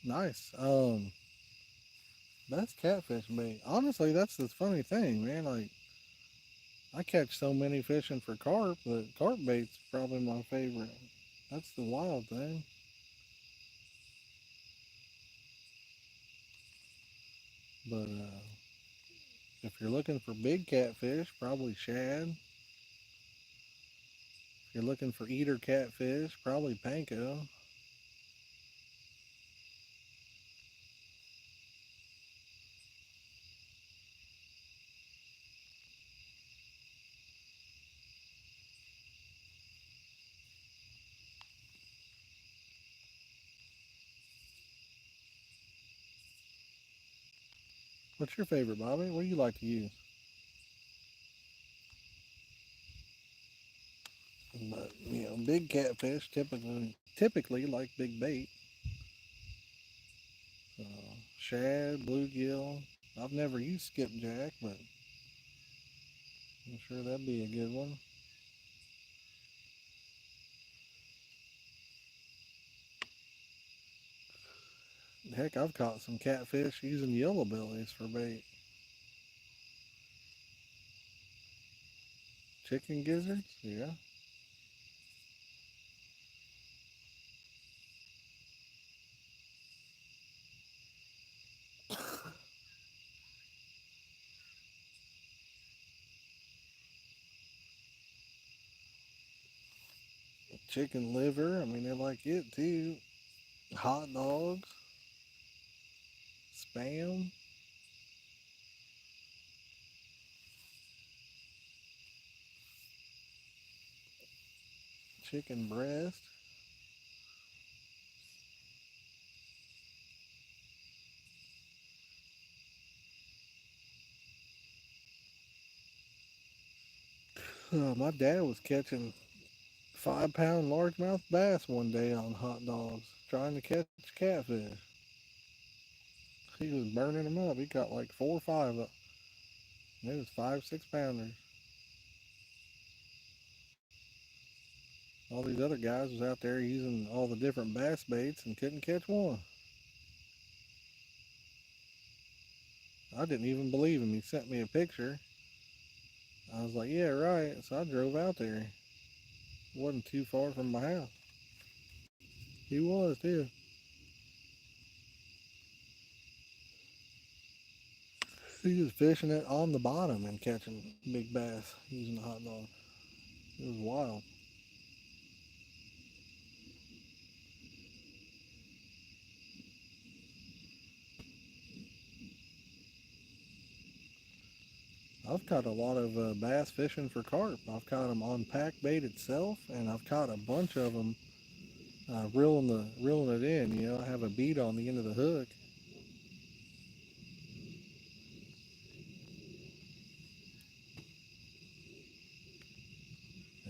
Nice. That's catfish bait. Honestly, that's the funny thing, man. Like, I catch so many fishing for carp, but carp bait's probably my favorite. That's the wild thing. But if you're looking for big catfish, probably shad. If you're looking for eater catfish, probably panko. What's your favorite, Bobby? What do you like to use? But big catfish typically like big bait. Uh, Shad, bluegill. I've never used skipjack, but I'm sure that'd be a good one. Heck, I've caught some catfish using yellow bellies for bait. Chicken gizzards? Yeah. Chicken liver. I mean, they like it too. Hot dogs. Spam. Chicken breast. My dad was catching 5-pound largemouth bass one day on hot dogs trying to catch catfish. He was burning them up. He caught like 4 or 5 of them. It was 5, 6 pounders. All these other guys was out there using all the different bass baits and couldn't catch one. I didn't even believe him. He sent me a picture. I was like, yeah, right. So I drove out there. It wasn't too far from my house. He was too. He was fishing it on the bottom and catching big bass using the hot dog. It was wild. I've caught a lot of bass fishing for carp. I've caught them on pack bait itself, and I've caught a bunch of them reeling it in. You know, I have a bead on the end of the hook.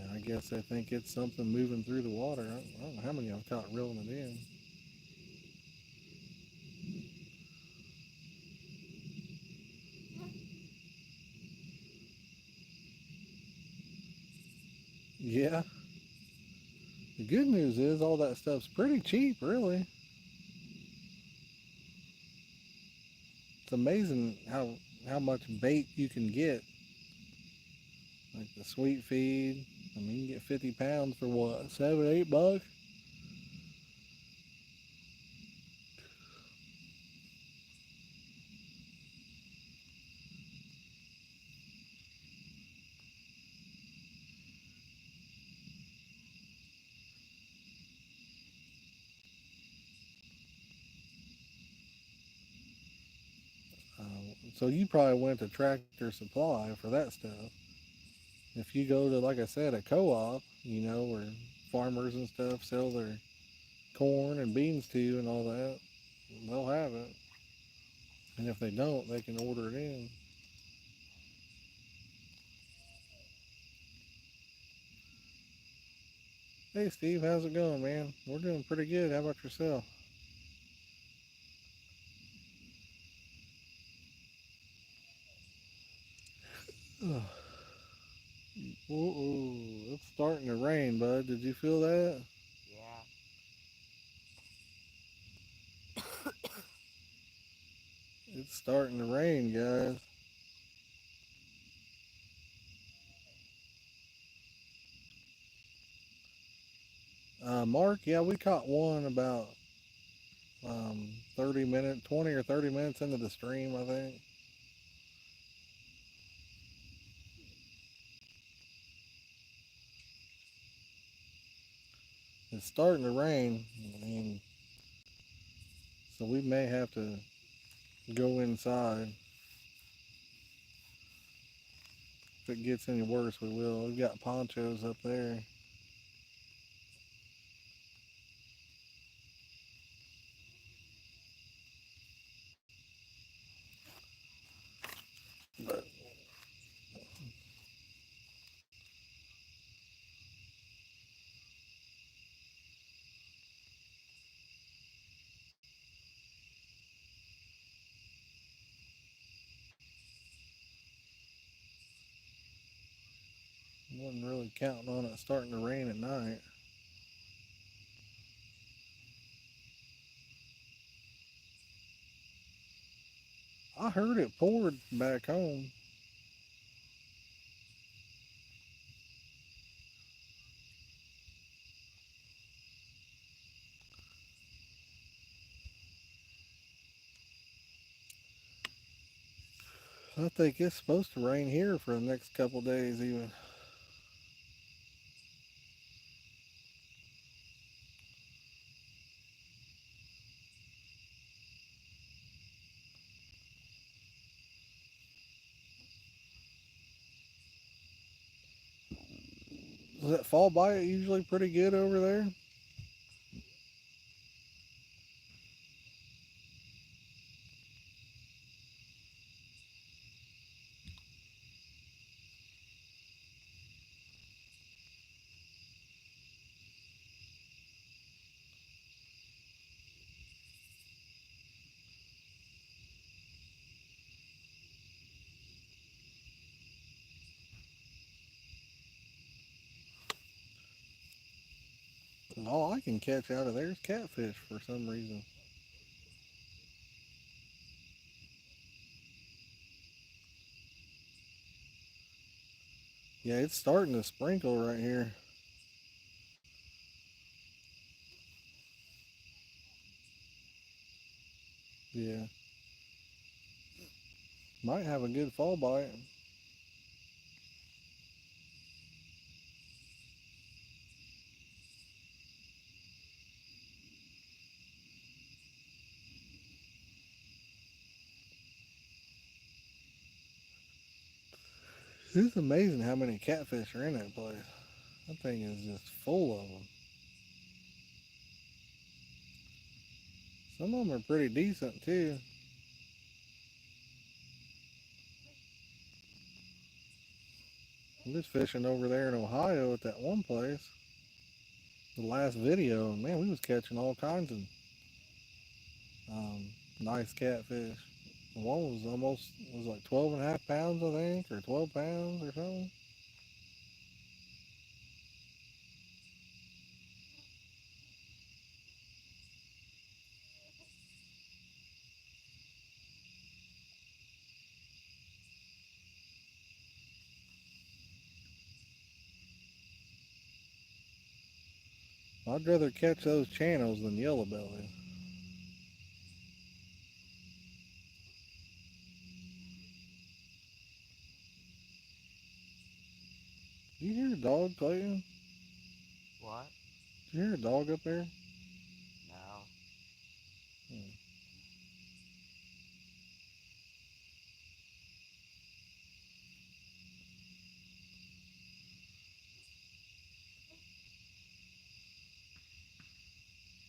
And I guess they think it's something moving through the water. I don't know how many I've caught reeling it in. Yeah. The good news is all that stuff's pretty cheap, really. It's amazing how much bait you can get. Like the sweet feed. I mean, you can get 50 pounds for what, $7, $8? So you probably went to Tractor Supply for that stuff. If you go to, like I said, a co-op, you know, where farmers and stuff sell their corn and beans to you and all that, they'll have it. And if they don't, they can order it in. Hey Steve, how's it going, man? We're doing pretty good. How about yourself? Ooh, it's starting to rain, bud. Did you feel that? Yeah. It's starting to rain, guys. Mark, yeah, we caught one about 30 minutes, 20 or 30 minutes into the stream, I think. It's starting to rain, and so we may have to go inside. If it gets any worse, we will. We've got ponchos up there. But I wasn't really counting on it starting to rain at night. I heard it poured back home. I think it's supposed to rain here for the next couple days, even. Does that fall by it usually pretty good over there? I can catch out of there is catfish for some reason. Yeah, it's starting to sprinkle right here. Yeah. Might have a good fall bite. It's amazing how many catfish are in that place. That thing is just full of them. Some of them are pretty decent too. I'm just fishing over there in Ohio at that one place. The last video, man, we was catching all kinds of um, nice catfish. One was almost, it was like 12 and a half pounds, I think, or 12 pounds or something. I'd rather catch those channels than yellow belly. You hear a dog, Clayton? What? You hear a dog up there? No. Hmm.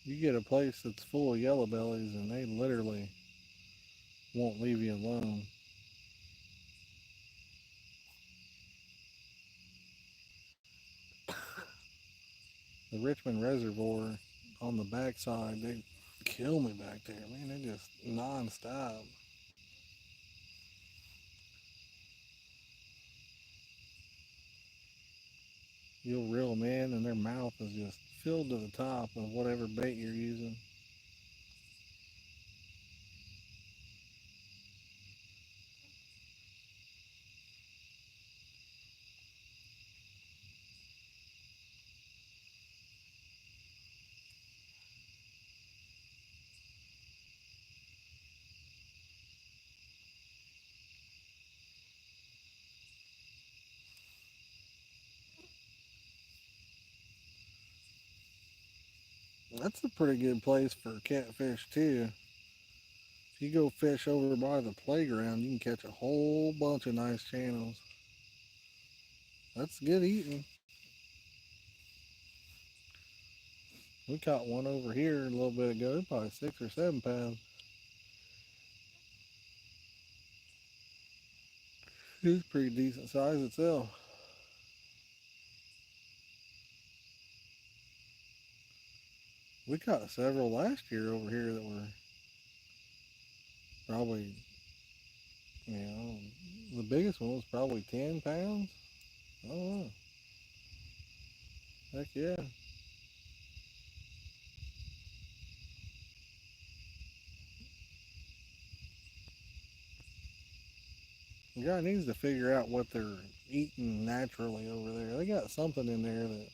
You get a place that's full of yellow bellies and they literally won't leave you alone. The Richmond Reservoir on the backside, they kill me back there. Man, they just non-stop. You'll reel them in and their mouth is just filled to the top of whatever bait you're using. That's a pretty good place for catfish too. If you go fish over by the playground, you can catch a whole bunch of nice channels. That's good eating. We caught one over here a little bit ago, probably 6 or 7 pounds. It was pretty decent size itself. We caught several last year over here that were probably, the biggest one was probably 10 pounds. I don't know. Heck yeah. The guy needs to figure out what they're eating naturally over there. They got something in there that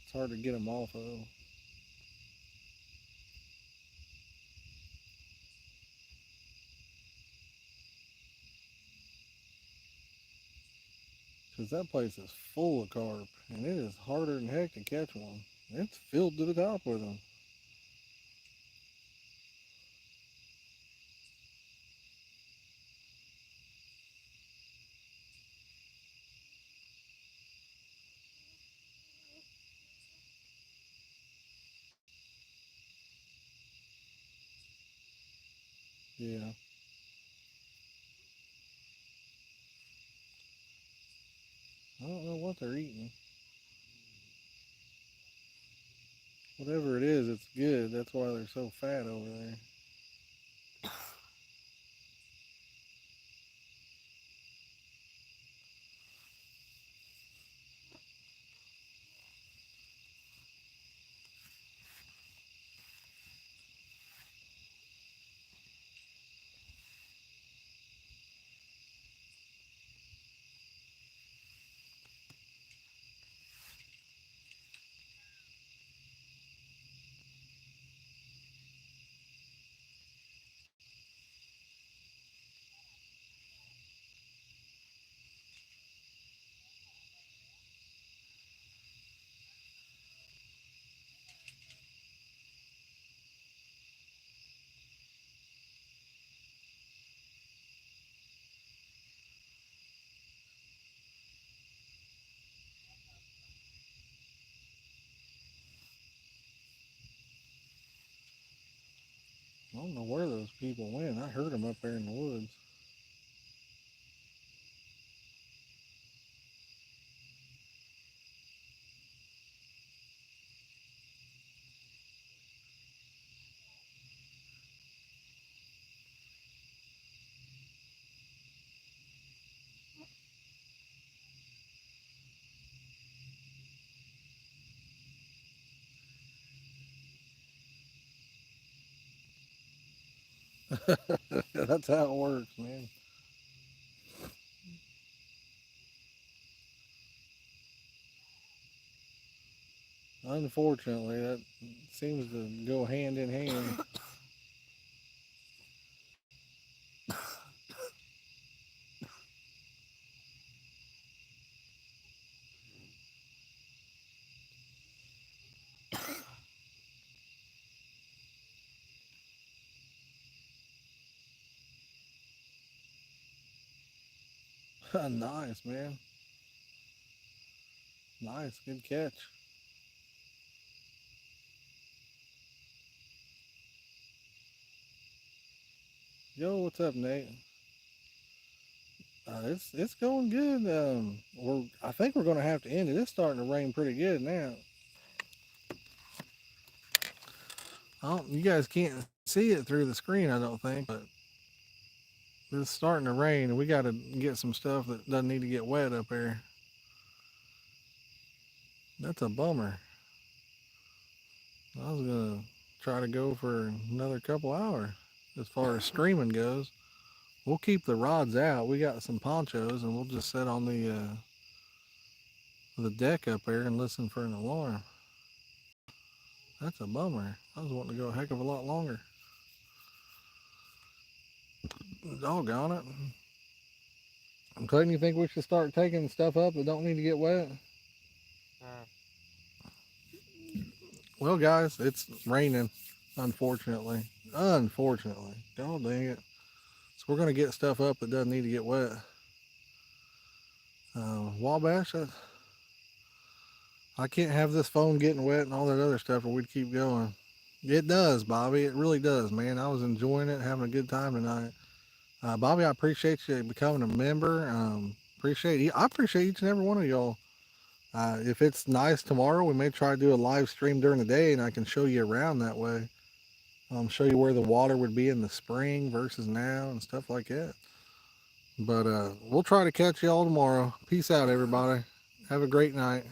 it's hard to get them off of. Because that place is full of carp, and it is harder than heck to catch one. It's filled to the top with them. Yeah. I don't know what they're eating. Whatever it is, it's good. That's why they're so fat over there. don't know where those people went. I heard them up there in the woods. That's how it works, man. Unfortunately, that seems to go hand in hand. Nice, man. Nice, good catch. Yo, what's up, Nate? It's going good. I think we're gonna have to end it. It's starting to rain pretty good now. You guys can't see it through the screen, I don't think, but it's starting to rain, and we got to get some stuff that doesn't need to get wet up there. That's a bummer. I was gonna try to go for another couple hours as far as streaming goes. We'll keep the rods out. We got some ponchos, and we'll just sit on the deck up there and listen for an alarm. That's a bummer. I was wanting to go a heck of a lot longer. Doggone it. Clayton, you think we should start taking stuff up that don't need to get wet? Well, guys, it's raining, unfortunately. Unfortunately. God dang it. So we're going to get stuff up that doesn't need to get wet. Wabash, I can't have this phone getting wet and all that other stuff or we'd keep going. It does, Bobby. It really does, man. I was enjoying it, having a good time tonight. Bobby, I appreciate you becoming a member. I appreciate each and every one of y'all. If it's nice tomorrow, we may try to do a live stream during the day and I can show you around that way. Show you where the water would be in the spring versus now and stuff like that. But we'll try to catch y'all tomorrow. Peace out, everybody. Have a great night.